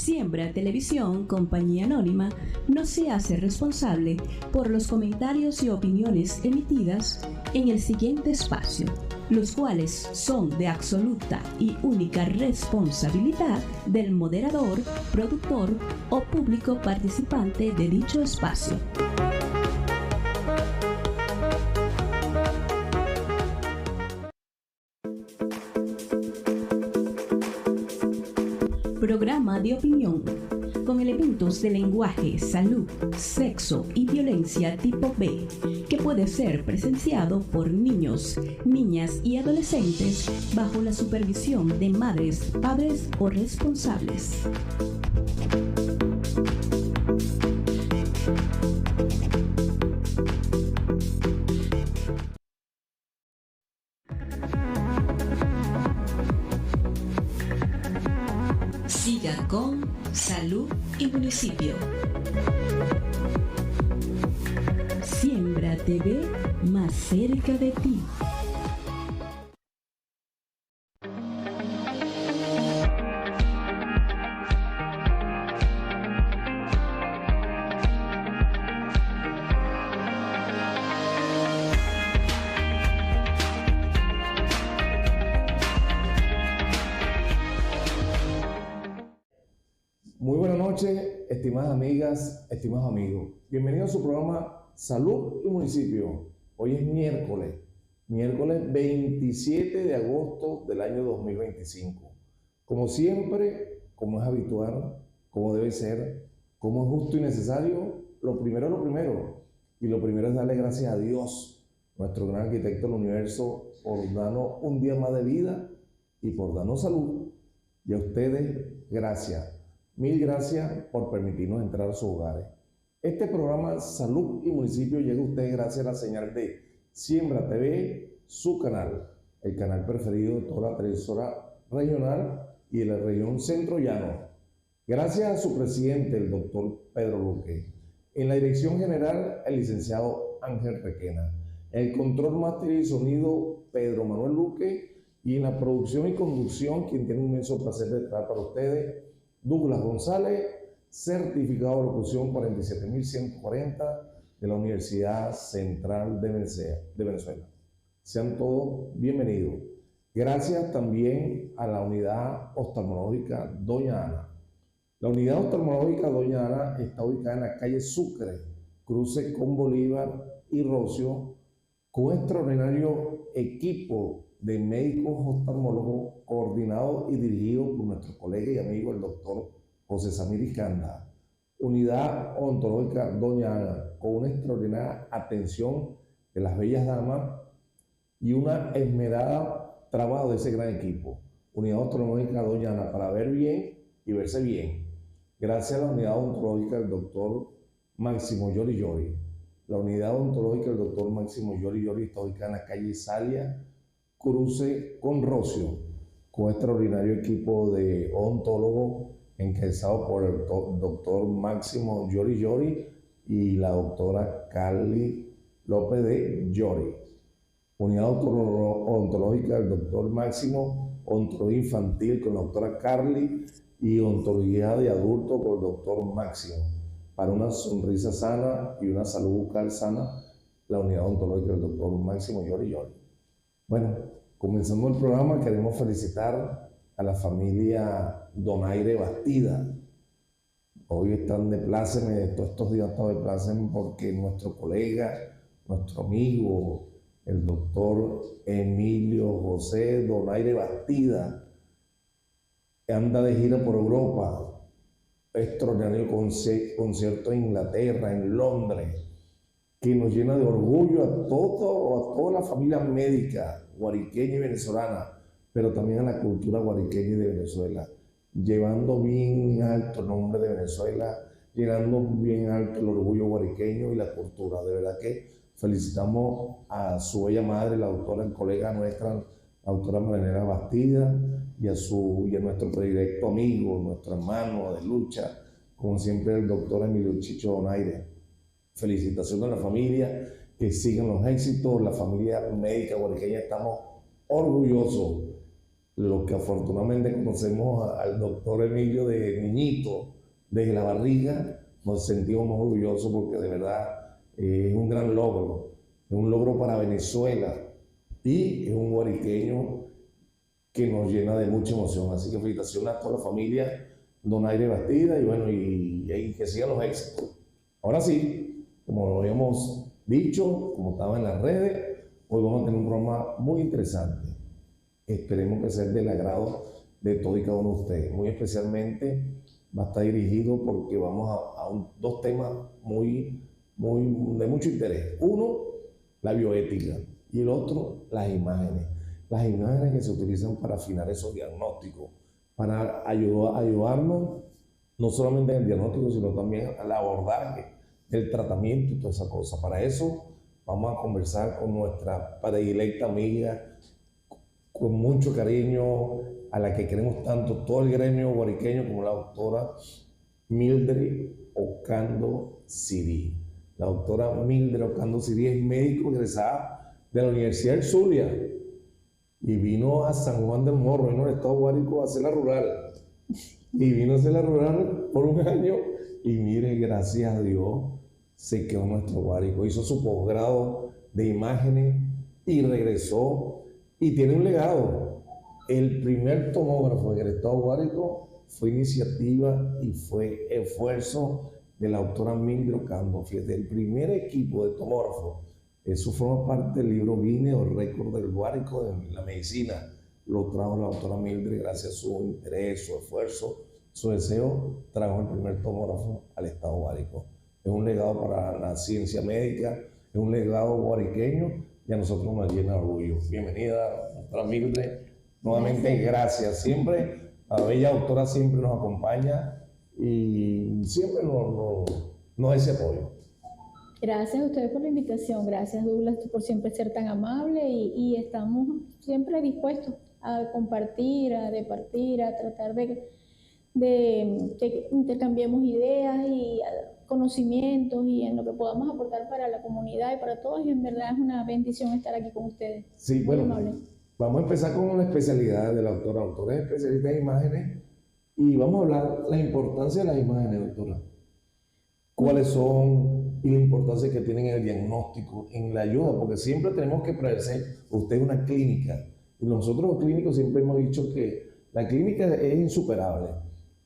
Siembra Televisión, compañía anónima, no se hace responsable por los comentarios y opiniones emitidas en el siguiente espacio, los cuales son de absoluta y única responsabilidad del moderador, productor o público participante de dicho espacio. Programa de opinión con elementos de lenguaje, salud, sexo y violencia tipo B, que puede ser presenciado por niños, niñas y adolescentes bajo la supervisión de madres, padres o responsables. Siga con Salud y Municipio. Siembra TV, más cerca de ti. Muy buenas noches, estimadas amigas, estimados amigos. Bienvenidos a su programa Salud y Municipio. Hoy es miércoles 27 de agosto del año 2025. Como siempre, como es habitual, como debe ser, como es justo y necesario, lo primero es lo primero. Y lo primero es darle gracias a Dios, nuestro gran arquitecto del universo, por darnos un día más de vida y por darnos salud. Y a ustedes, gracias. Mil gracias por permitirnos entrar a sus hogares. Este programa Salud y Municipio llega a ustedes gracias a la señal de Siembra TV, su canal, el canal preferido de toda la televisora regional y de la región Centro Llano. Gracias a su presidente, el doctor Pedro Luque. En la dirección general, el licenciado Ángel Requena. En el control máster y sonido, Pedro Manuel Luque. Y en la producción y conducción, quien tiene un inmenso placer de traer para ustedes, Douglas González, certificado de locución 47140 de la Universidad Central de Venezuela. Sean todos bienvenidos. Gracias también a la unidad oftalmológica Doña Ana. La unidad oftalmológica Doña Ana está ubicada en la calle Sucre, cruce con Bolívar y Rocio, con un extraordinario equipo de médicos oftalmólogos coordinado y dirigido por nuestro colega y amigo el doctor José Samir Iscanda. Unidad odontológica Doña Ana, con una extraordinaria atención de las bellas damas y una esmerada trabajo de ese gran equipo. Unidad odontológica Doña Ana, para ver bien y verse bien. Gracias a la unidad odontológica del doctor Máximo Yori Yori. La unidad odontológica del doctor Máximo Yori Yori está ubicada en la calle Salia, cruce con Rocio, con extraordinario equipo de odontólogos encabezado por el doctor Máximo Yori Yori y la doctora Carly López de Yori. Unidad odontológica del doctor Máximo, odontología infantil con la doctora Carly y odontología de adultos con el doctor Máximo. Para una sonrisa sana y una salud bucal sana, la unidad odontológica del doctor Máximo Yori Yori. Bueno, comenzando el programa, queremos felicitar a la familia Donaire Bastida. Hoy están de pláceme, todos estos días están de pláceme porque nuestro colega, nuestro amigo, el doctor Emilio José Donaire Bastida, anda de gira por Europa. Extraordinario concierto en Inglaterra, en Londres, que nos llena de orgullo a toda la familia médica guariqueña y venezolana, pero también a la cultura guariqueña y de Venezuela, llevando bien alto el nombre de Venezuela, llenando bien alto el orgullo guariqueño y la cultura. De verdad que felicitamos a su bella madre, la doctora, el colega nuestra, la doctora Marinera Bastida, y a nuestro predilecto amigo, nuestro hermano de lucha, como siempre el doctor Emilio Chicho Donaire. Felicitaciones a la familia, que sigan los éxitos. La familia médica guariqueña estamos orgullosos los que afortunadamente conocemos al doctor Emilio de niñito, desde la barriga, nos sentimos muy orgullosos porque de verdad es un gran logro, es un logro para Venezuela y es un guariqueño que nos llena de mucha emoción. Así que felicitaciones a toda la familia Donaire Bastida y bueno, y que sigan los éxitos. Ahora sí, como lo habíamos dicho, como estaba en las redes, hoy vamos a tener un programa muy interesante. Esperemos que sea del agrado de todos y cada uno de ustedes. Muy especialmente va a estar dirigido porque vamos a dos temas de mucho interés. Uno, la bioética y el otro, las imágenes. Las imágenes que se utilizan para afinar esos diagnósticos, para ayudarnos no solamente en el diagnóstico, sino también al abordaje, el tratamiento y toda esa cosa. Para eso vamos a conversar con nuestra predilecta amiga, con mucho cariño, a la que queremos tanto, todo el gremio guariqueño, como la doctora Mildred Ocando Sirí. La doctora Mildred Ocando Sirí es médico egresada de la Universidad del Zulia y vino a San Juan del Morro, vino al estado Guárico a hacer la rural. Y vino a hacer la rural por un año y mire, gracias a Dios, se quedó nuestro Guárico. Hizo su posgrado de imágenes y regresó y tiene un legado. El primer tomógrafo del estado Guárico fue iniciativa y fue esfuerzo de la doctora Mildred Ocando. Fíjate, el primer equipo de tomógrafo, eso forma parte del libro Guinness o récord del Guárico de la medicina. Lo trajo la doctora Mildred gracias a su interés, su esfuerzo, su deseo, trajo el primer tomógrafo al estado Guárico. Es un legado para la ciencia médica, es un legado guariqueño y a nosotros nos llena de orgullo. Bienvenida, doctora Mildred. Nuevamente, gracias. Siempre, la bella doctora siempre nos acompaña y siempre nos da ese apoyo. Gracias a ustedes por la invitación, gracias Douglas por siempre ser tan amable y estamos siempre dispuestos a compartir, a departir, a tratar de que intercambiemos ideas y conocimientos y en lo que podamos aportar para la comunidad y para todos, y en verdad es una bendición estar aquí con ustedes. Sí, bueno, vamos a empezar con una especialidad de la doctora. La doctora es especialista en imágenes y vamos a hablar de la importancia de las imágenes, doctora. ¿Cuáles son? Y la importancia que tienen en el diagnóstico, en la ayuda, porque siempre tenemos que prever, usted es una clínica, y nosotros los clínicos siempre hemos dicho que la clínica es insuperable.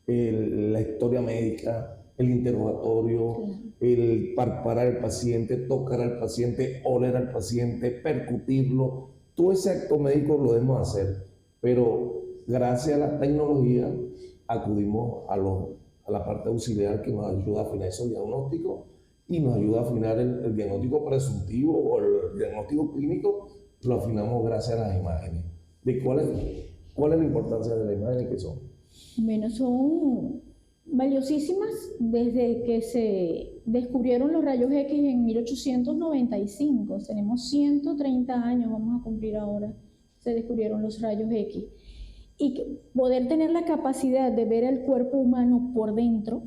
La historia médica, el interrogatorio, el palpar al paciente, tocar al paciente, oler al paciente, percutirlo, todo ese acto médico lo debemos hacer, pero gracias a la tecnología acudimos a la parte auxiliar que nos ayuda a afinar esos diagnósticos y nos ayuda a afinar el diagnóstico presuntivo o el diagnóstico clínico, lo afinamos gracias a las imágenes. ¿Cuál es la importancia de las imágenes que son? Bueno, son valiosísimas desde que se descubrieron los rayos X en 1895. Tenemos 130 años, vamos a cumplir ahora, se descubrieron los rayos X. Y poder tener la capacidad de ver el cuerpo humano por dentro,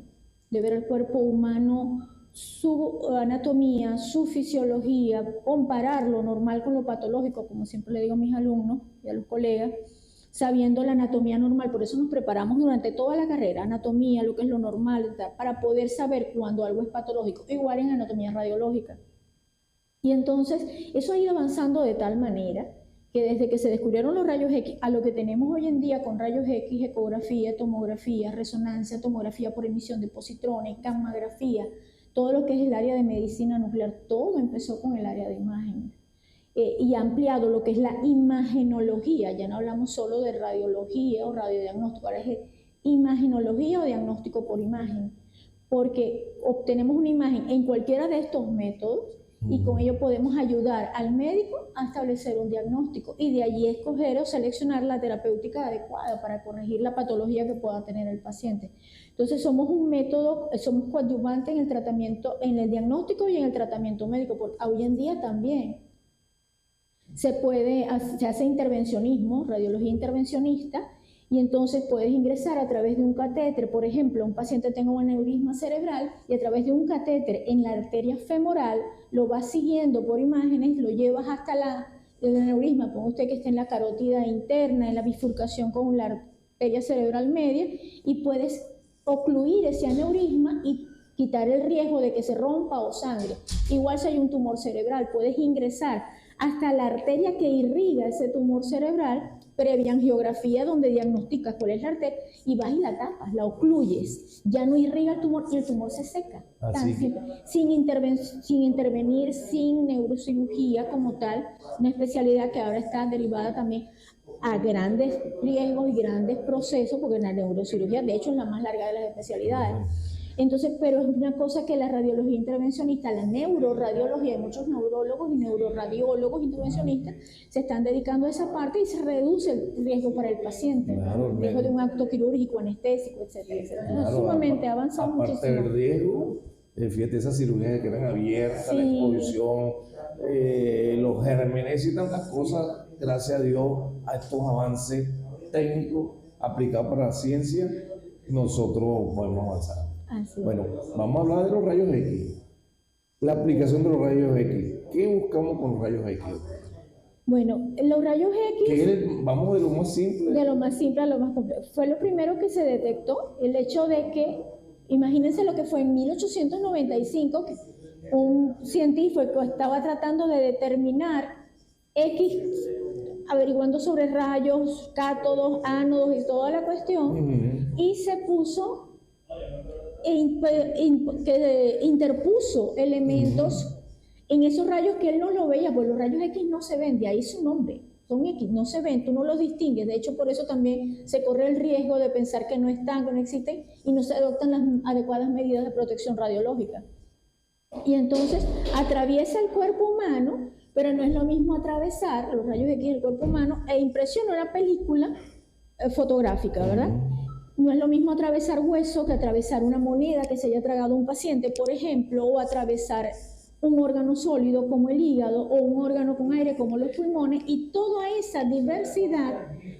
de ver el cuerpo humano, su anatomía, su fisiología, comparar lo normal con lo patológico, como siempre le digo a mis alumnos y a los colegas, sabiendo la anatomía normal. Por eso nos preparamos durante toda la carrera, anatomía, lo que es lo normal, para poder saber cuando algo es patológico, igual en anatomía radiológica. Y entonces eso ha ido avanzando de tal manera que desde que se descubrieron los rayos X a lo que tenemos hoy en día con rayos X, ecografía, tomografía, resonancia, tomografía por emisión de positrones, gammagrafía, todo lo que es el área de medicina nuclear, todo empezó con el área de imágenes. Y ha ampliado lo que es la imagenología, ya no hablamos solo de radiología o radiodiagnóstico, ahora es imagenología o diagnóstico por imagen, porque obtenemos una imagen en cualquiera de estos métodos y con ello podemos ayudar al médico a establecer un diagnóstico y de allí escoger o seleccionar la terapéutica adecuada para corregir la patología que pueda tener el paciente. Entonces somos un método, somos coadyuvantes en el tratamiento, en el diagnóstico y en el tratamiento médico, porque hoy en día también se hace intervencionismo, radiología intervencionista, y entonces puedes ingresar a través de un catéter. Por ejemplo, un paciente tenga un aneurisma cerebral y a través de un catéter en la arteria femoral lo vas siguiendo por imágenes, lo llevas hasta el aneurisma, ponga usted que está en la carótida interna, en la bifurcación con la arteria cerebral media, y puedes ocluir ese aneurisma y quitar el riesgo de que se rompa o sangre. Igual si hay un tumor cerebral, puedes ingresar hasta la arteria que irriga ese tumor cerebral, previa angiografía donde diagnosticas cuál es la arteria, y vas y la tapas, la ocluyes, ya no irriga el tumor y el tumor se seca. Sin intervenir, sin neurocirugía como tal, una especialidad que ahora está derivada también a grandes riesgos y grandes procesos, porque la neurocirugía de hecho es la más larga de las especialidades. Entonces, pero es una cosa que la radiología intervencionista, la neuroradiología, hay muchos neurólogos y neuroradiólogos intervencionistas se están dedicando a esa parte y se reduce el riesgo para el paciente, el riesgo de un acto quirúrgico, anestésico, etcétera, etcétera. Es sumamente avanzado muchísimo. Aparte del riesgo, fíjate, esas cirugías que quedan abiertas, la exposición, los gérmenes y tantas cosas, gracias a Dios, a estos avances técnicos aplicados para la ciencia, nosotros podemos avanzar. Bueno, vamos a hablar de los rayos X. La aplicación de los rayos X. ¿Qué buscamos con los rayos X? Bueno, los rayos X... Vamos de lo más simple. De lo más simple a lo más complejo. Fue lo primero que se detectó, el hecho de que, imagínense lo que fue en 1895, que un científico estaba tratando de determinar X, averiguando sobre rayos, cátodos, ánodos y toda la cuestión, y se puso... que interpuso elementos en esos rayos que él no lo veía, porque los rayos X no se ven, de ahí su nombre, son X, no se ven, tú no los distingues, de hecho por eso también se corre el riesgo de pensar que no están, que no existen y no se adoptan las adecuadas medidas de protección radiológica. Y entonces atraviesa el cuerpo humano, pero no es lo mismo atravesar los rayos X del cuerpo humano e impresiona una película fotográfica, ¿verdad? No es lo mismo atravesar hueso que atravesar una moneda que se haya tragado un paciente, por ejemplo, o atravesar un órgano sólido como el hígado o un órgano con aire como los pulmones, y toda esa diversidad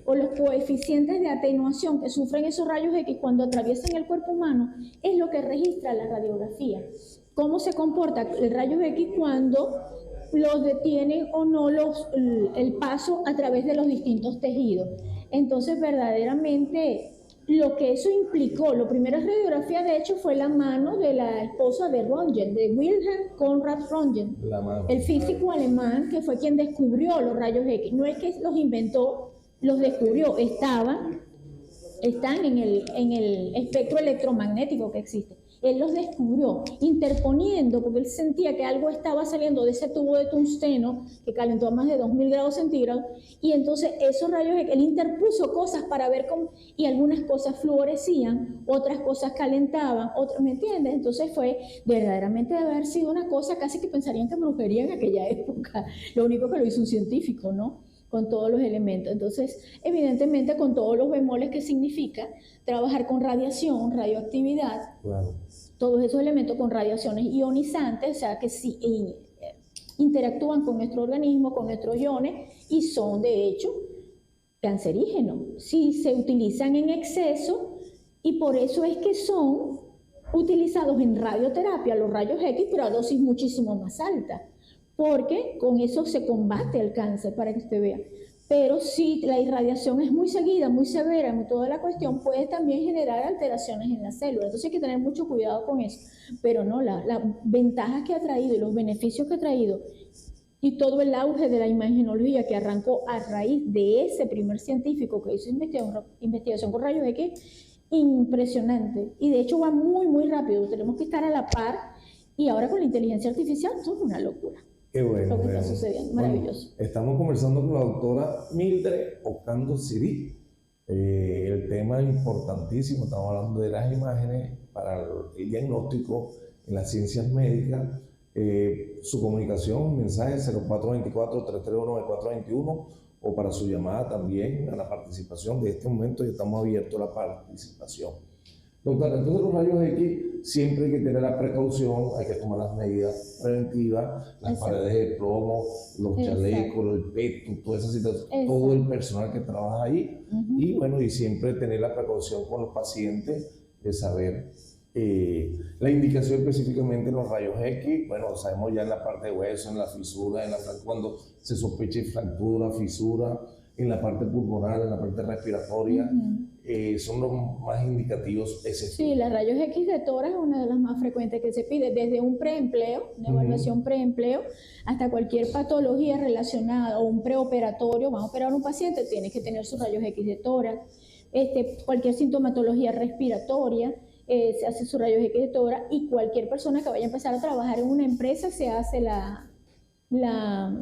o los coeficientes de atenuación que sufren esos rayos X cuando atraviesan el cuerpo humano es lo que registra la radiografía. ¿Cómo se comporta el rayo X cuando los detienen o no el paso a través de los distintos tejidos? Entonces, verdaderamente... Lo que eso implicó, la primera radiografía de hecho fue la mano de la esposa de Röntgen, de Wilhelm Conrad Röntgen, el físico alemán que fue quien descubrió los rayos X. No es que los inventó, los descubrió, están en el espectro electromagnético que existe. Él los descubrió interponiendo, porque él sentía que algo estaba saliendo de ese tubo de tungsteno que calentó a más de 2000 grados centígrados, y entonces esos rayos, él interpuso cosas para ver cómo, y algunas cosas fluorescían, otras cosas calentaban, otras, ¿me entiendes? Entonces fue verdaderamente de haber sido una cosa casi que pensarían que brujería en aquella época. Lo único que lo hizo un científico, ¿no? Con todos los elementos. Entonces, evidentemente, con todos los bemoles que significa trabajar con radiación, radioactividad, todos esos elementos con radiaciones ionizantes, o sea, que sí interactúan con nuestro organismo, con nuestros iones, y son, de hecho, cancerígenos. Si se utilizan en exceso, y por eso es que son utilizados en radioterapia, los rayos X, pero a dosis muchísimo más altas, porque con eso se combate el cáncer, para que usted vea. Pero si la irradiación es muy seguida, muy severa, muy toda la cuestión, puede también generar alteraciones en la célula. Entonces hay que tener mucho cuidado con eso. Pero no, las ventajas que ha traído y los beneficios que ha traído, y todo el auge de la imagenología que arrancó a raíz de ese primer científico que hizo investigación con rayos X, impresionante. Y de hecho va muy, muy rápido. Tenemos que estar a la par. Y ahora con la inteligencia artificial, eso es una locura. Qué bueno. Lo que está sucediendo, maravilloso. Bueno, estamos conversando con la doctora Mildred Ocando Ciri. El tema importantísimo, estamos hablando de las imágenes para el diagnóstico en las ciencias médicas. Su comunicación, mensaje 0424-331-9421, o para su llamada también a la participación. De este momento ya estamos abiertos a la participación. Doctora, entonces los rayos X siempre hay que tener la precaución, hay que tomar las medidas preventivas, las paredes de plomo, los chalecos, el peto, toda esa situación, todo el personal que trabaja ahí, y bueno, y siempre tener la precaución con los pacientes de saber La indicación específicamente en los rayos X, bueno, sabemos ya en la parte de hueso, en la fisura, cuando se sospecha fractura, fisura, en la parte pulmonar, en la parte respiratoria, son los más indicativos. Sí, los rayos X de tórax es una de las más frecuentes que se pide, desde un preempleo, una evaluación preempleo, hasta cualquier patología relacionada o un preoperatorio. Vamos a operar a un paciente, tiene que tener sus rayos X de tórax. Cualquier sintomatología respiratoria, se hace sus rayos X de tórax, y cualquier persona que vaya a empezar a trabajar en una empresa se hace la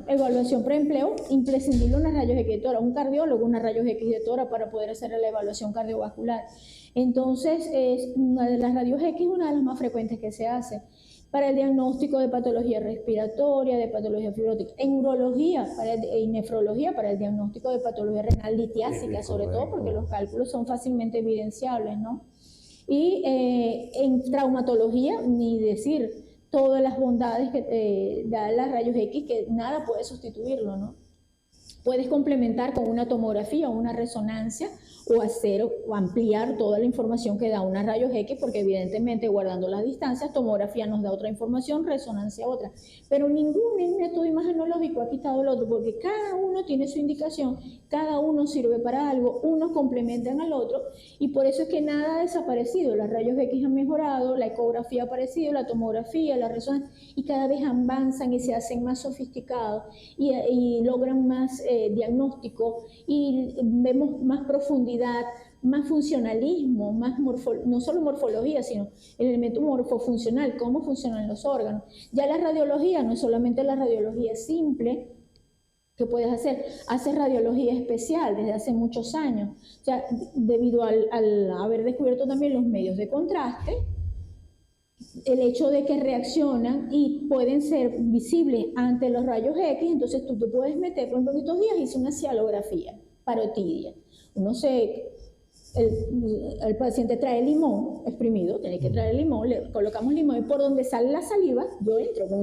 evaluación preempleo, imprescindible unos rayos X de tórax, un cardiólogo unos rayos X de tórax para poder hacer la evaluación cardiovascular. Entonces, una de las radios X es una de las más frecuentes que se hace para el diagnóstico de patología respiratoria, de patología fibrótica, en urología y nefrología para el diagnóstico de patología renal litiásica, sobre todo porque los cálculos son fácilmente evidenciables, ¿no? Y en traumatología, ni decir todas las bondades que te da las rayos X, que nada puede sustituirlo, ¿no? Puedes complementar con una tomografía o una resonancia, o hacer o ampliar toda la información que da una rayos X, porque evidentemente guardando las distancias, tomografía nos da otra información, resonancia otra, pero ningún estudio imagenológico ha quitado el otro, porque cada uno tiene su indicación, cada uno sirve para algo, unos complementan al otro, y por eso es que nada ha desaparecido. Las rayos X han mejorado, la ecografía ha aparecido, la tomografía, la resonancia, y cada vez avanzan y se hacen más sofisticados y logran más diagnóstico, y vemos más profundidad, más funcionalismo, más no solo morfología, sino el elemento morfofuncional, cómo funcionan los órganos. Ya la radiología no es solamente la radiología simple que puedes hacer, haces radiología especial desde hace muchos años. O sea, debido al haber descubierto también los medios de contraste, el hecho de que reaccionan y pueden ser visibles ante los rayos X, entonces tú te puedes meter, por ejemplo, en estos días hice una cialografía parotidia. El paciente trae limón exprimido, tiene que traer limón, le colocamos limón, y por donde sale la saliva, yo entro con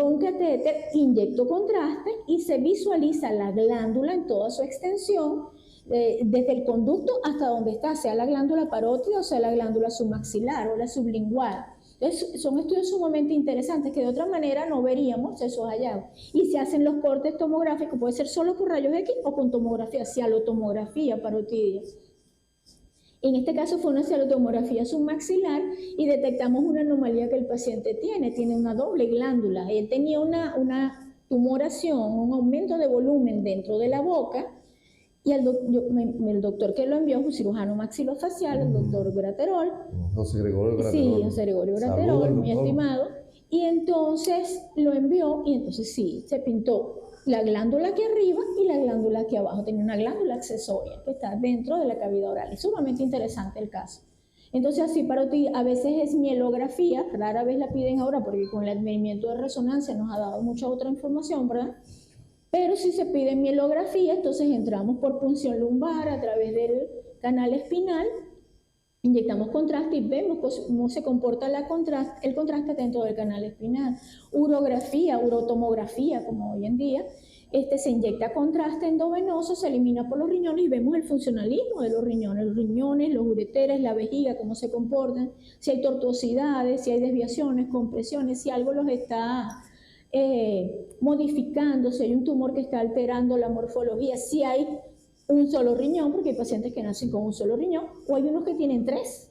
un catéter, inyecto contraste y se visualiza la glándula en toda su extensión, desde el conducto hasta donde está, sea la glándula parótida o sea la glándula submaxilar o la sublingual. Entonces, son estudios sumamente interesantes que de otra manera no veríamos esos hallazgos. Y se hacen los cortes tomográficos, puede ser solo con rayos X o con tomografía, cialotomografía parotidia. En este caso fue una cialotomografía submaxilar y detectamos una anomalía que el paciente tiene una doble glándula. Él tenía una tumoración, un aumento de volumen dentro de la boca, y el doctor que lo envió es un cirujano maxilofacial, el doctor Graterol. José Gregorio Graterol. Sí, José Gregorio Graterol, muy estimado. Y entonces lo envió, y entonces sí, se pintó la glándula aquí arriba y la glándula aquí abajo. Tenía una glándula accesoria que está dentro de la cavidad oral. Es sumamente interesante el caso. Entonces, así parotidia, a veces es mielografía, rara vez la piden ahora porque con el advenimiento de resonancia nos ha dado mucha otra información, ¿verdad? Pero si se pide mielografía, entonces entramos por punción lumbar a través del canal espinal, inyectamos contraste y vemos cómo se comporta el contraste dentro del canal espinal. Urografía, urotomografía, como hoy en día, se inyecta contraste endovenoso, se elimina por los riñones y vemos el funcionalismo de los riñones, los ureteres, la vejiga, cómo se comportan, si hay tortuosidades, si hay desviaciones, compresiones, si algo los está modificando, si hay un tumor que está alterando la morfología, si hay un solo riñón, porque hay pacientes que nacen con un solo riñón, o hay unos que tienen 3,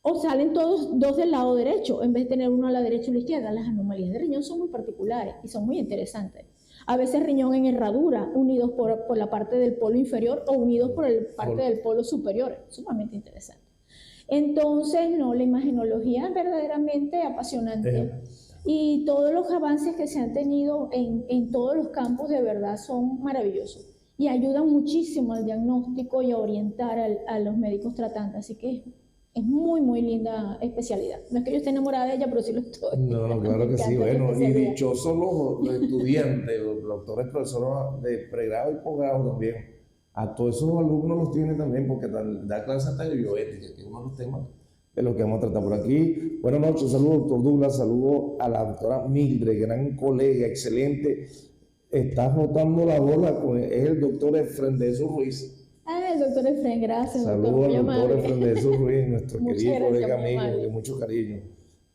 o salen todos 2 del lado derecho, en vez de tener uno a la derecha y a la izquierda. Las anomalías de riñón son muy particulares y son muy interesantes. A veces riñón en herradura, unidos por la parte del polo inferior o unidos por la parte del polo superior, sumamente interesante. Entonces, no, la imagenología es verdaderamente apasionante. Y todos los avances que se han tenido en todos los campos de verdad son maravillosos y ayudan muchísimo al diagnóstico y a orientar a los médicos tratantes. Así que es muy, muy linda especialidad. No es que yo esté enamorada de ella, pero sí lo estoy. No, claro que sí. Bueno, y dichosos los estudiantes, los doctores, profesores de pregrado y posgrado también. A todos esos alumnos los tienen también, porque da clases hasta de bioética, que es uno de los temas de lo que vamos a tratar por aquí. Buenas noches, saludos doctor Douglas, saludos a la doctora Mildred, gran colega, excelente. Estás botando la bola, es el doctor Efrendeso Ruiz. el doctor Efren, gracias, doctor. Saludos Muy al doctor amable. Efren de Jesús Ruiz, nuestro Muchas querido gracias, colega muy amigo, amable. de mucho cariño.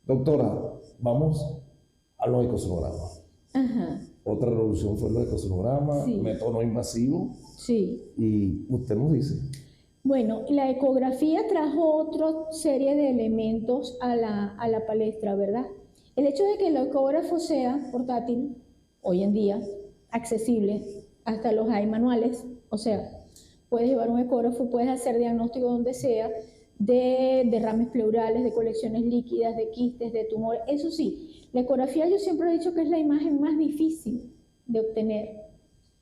Doctora, vamos a los ecosonogramas. Ajá, Otra revolución fue los ecosonogramas, Sí. método no invasivo, sí. y usted nos dice. Bueno, la ecografía trajo otra serie de elementos a la palestra, ¿verdad? El hecho de que el ecógrafo sea portátil, hoy en día, accesible, hasta los hay manuales, o sea, puedes llevar un ecógrafo, puedes hacer diagnóstico donde sea, de derrames pleurales, de colecciones líquidas, de quistes, de tumores. Eso sí, la ecografía yo siempre he dicho que es la imagen más difícil de obtener.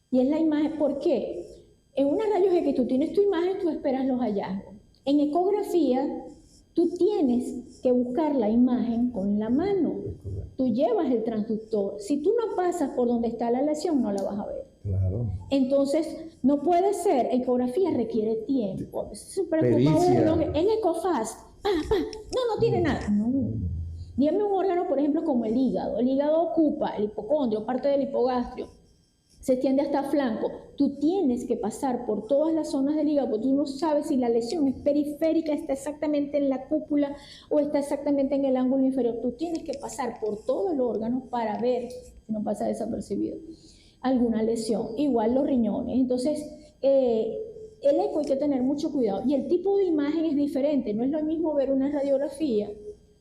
Y es la imagen, ¿por qué? En una rayos X tú tienes tu imagen, tú esperas los hallazgos. En ecografía, tú tienes que buscar la imagen con la mano. Tú llevas el transductor. Si tú no pasas por donde está la lesión, no la vas a ver. Claro. Entonces, no puede ser, ecografía requiere tiempo. Se preocupa Pericia. uno, en Ecofast, no tiene nada. No. Dígame un órgano, por ejemplo, como el hígado. El hígado ocupa el hipocondrio, parte del hipogastrio, se extiende hasta flanco. Tú tienes que pasar por todas las zonas del hígado, porque tú no sabes si la lesión es periférica, está exactamente en la cúpula o está exactamente en el ángulo inferior. Tú tienes que pasar por todo el órgano para ver si no pasa desapercibido alguna lesión. Igual los riñones. Entonces, el eco hay que tener mucho cuidado. Y el tipo de imagen es diferente. No es lo mismo ver una radiografía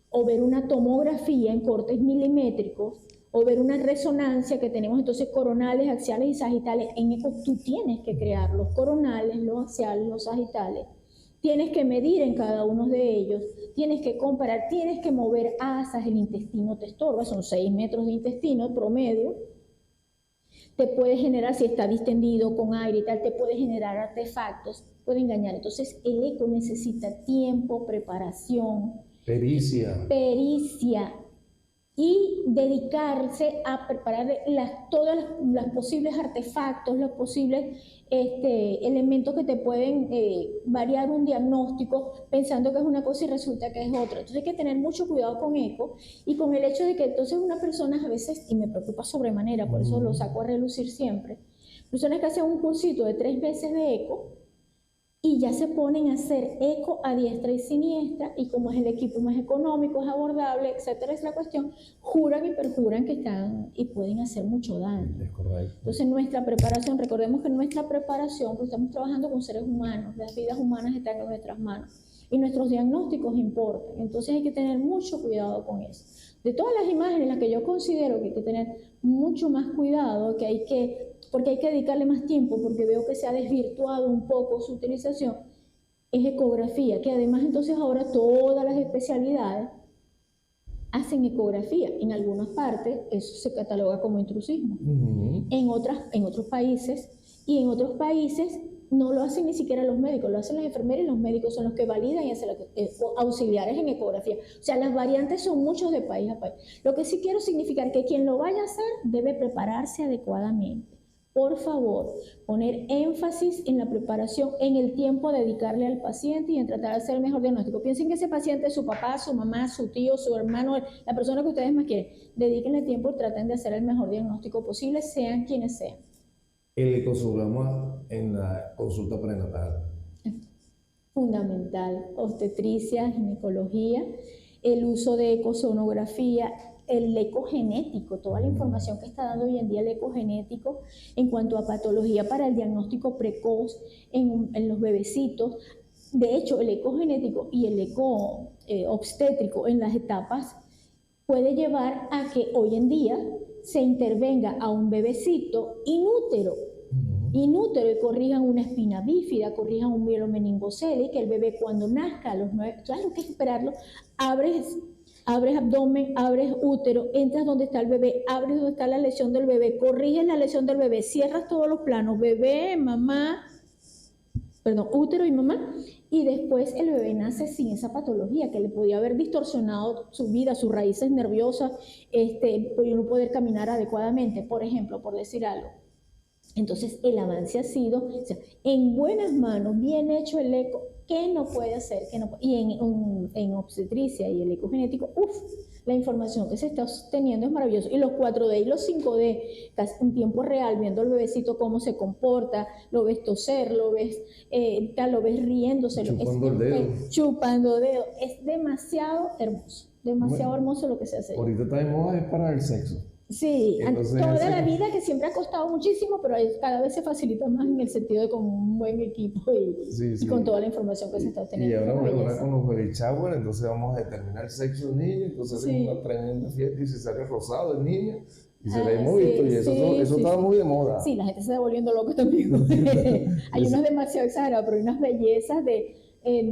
o ver una tomografía en cortes milimétricos o ver una resonancia que tenemos entonces coronales, axiales y sagitales. En eco tú tienes que crear los coronales, los axiales, los sagitales. Tienes que medir en cada uno de ellos, tienes que comparar, tienes que mover asas, el intestino te estorba, son 6 metros de intestino promedio. Te puede generar, si está distendido con aire y tal, te puede generar artefactos, puede engañar. Entonces el eco necesita tiempo, preparación, Pericia. Y dedicarse a preparar todos los posibles artefactos, los posibles elementos que te pueden variar un diagnóstico pensando que es una cosa y resulta que es otra. Entonces hay que tener mucho cuidado con eco y con el hecho de que entonces una persona a veces, y me preocupa sobremanera, por eso lo saco a relucir siempre, personas que hacen un cursito de 3 meses de eco y ya se ponen a hacer eco a diestra y siniestra, y como es el equipo más económico, es abordable, etcétera, es la cuestión, juran y perjuran que están y pueden hacer mucho daño. Es correcto. Entonces nuestra preparación, recordemos que nuestra preparación, pues estamos trabajando con seres humanos, las vidas humanas están en nuestras manos y nuestros diagnósticos importan, entonces hay que tener mucho cuidado con eso. De todas las imágenes, las que yo considero que hay que tener mucho más cuidado, porque hay que dedicarle más tiempo, porque veo que se ha desvirtuado un poco su utilización, es ecografía, que además entonces ahora todas las especialidades hacen ecografía. En algunas partes eso se cataloga como intrusismo, en otros países, y en otros países no lo hacen ni siquiera los médicos, lo hacen las enfermeras, y los médicos son los que validan y hacen auxiliares en ecografía. O sea, las variantes son muchos de país a país. Lo que sí quiero significar que quien lo vaya a hacer debe prepararse adecuadamente. Por favor, poner énfasis en la preparación, en el tiempo, dedicarle al paciente y en tratar de hacer el mejor diagnóstico. Piensen que ese paciente es su papá, su mamá, su tío, su hermano, la persona que ustedes más quieren. Dedíquenle tiempo y traten de hacer el mejor diagnóstico posible, sean quienes sean. El ecosonograma en la consulta prenatal. Fundamental, obstetricia, ginecología, el uso de ecosonografía, el ecogenético, toda la información que está dando hoy en día el ecogenético en cuanto a patología para el diagnóstico precoz en los bebecitos. De hecho, el ecogenético y el eco obstétrico en las etapas puede llevar a que hoy en día se intervenga a un bebecito inútero y corrijan una espina bífida, corrijan un mielomeningocele, que el bebé cuando nazca a los 9, claro que hay que esperarlo, abres abdomen, abres útero, entras donde está el bebé, abres donde está la lesión del bebé, corriges la lesión del bebé, cierras todos los planos, bebé, mamá, útero y mamá, y después el bebé nace sin esa patología que le podía haber distorsionado su vida, sus raíces nerviosas, por no poder caminar adecuadamente, por ejemplo, por decir algo. Entonces el avance ha sido, o sea, en buenas manos, bien hecho el eco, ¿qué no puede hacer? ¿Qué no puede? Y en obstetricia y el ecogenético, la información que se está obteniendo es maravillosa. Y los 4D y los 5D, casi en tiempo real, viendo al bebecito cómo se comporta, lo ves toser, lo ves riéndose, chupando dedo. Es demasiado hermoso lo que se hace. Ahorita está de moda es para el sexo. Sí, toda la vida, que siempre ha costado muchísimo, pero cada vez se facilita más en el sentido de con un buen equipo y con toda la información que se está obteniendo. Y ahora con los baby shower, entonces vamos a determinar el sexo del niño, entonces hacemos una tremenda fiesta y si sale rosado el niño, y se le hemos visto, y eso está muy de moda. Sí, la gente se está volviendo loca también. Hay unos demasiado exagerados, pero hay unas bellezas de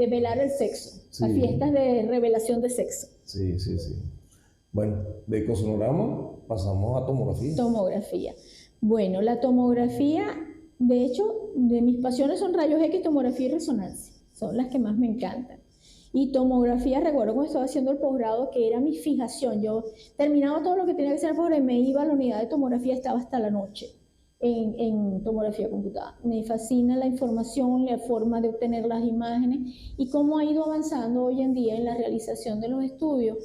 velar el sexo, las fiestas de revelación de sexo. Sí. Bueno, de ecosonograma pasamos a tomografía. Tomografía. Bueno, la tomografía, de hecho, de mis pasiones son rayos X, tomografía y resonancia. Son las que más me encantan. Y tomografía, recuerdo cuando estaba haciendo el posgrado, que era mi fijación. Yo terminaba todo lo que tenía que hacer por y me iba a la unidad de tomografía, estaba hasta la noche en tomografía computada. Me fascina la información, la forma de obtener las imágenes y cómo ha ido avanzando hoy en día en la realización de los estudios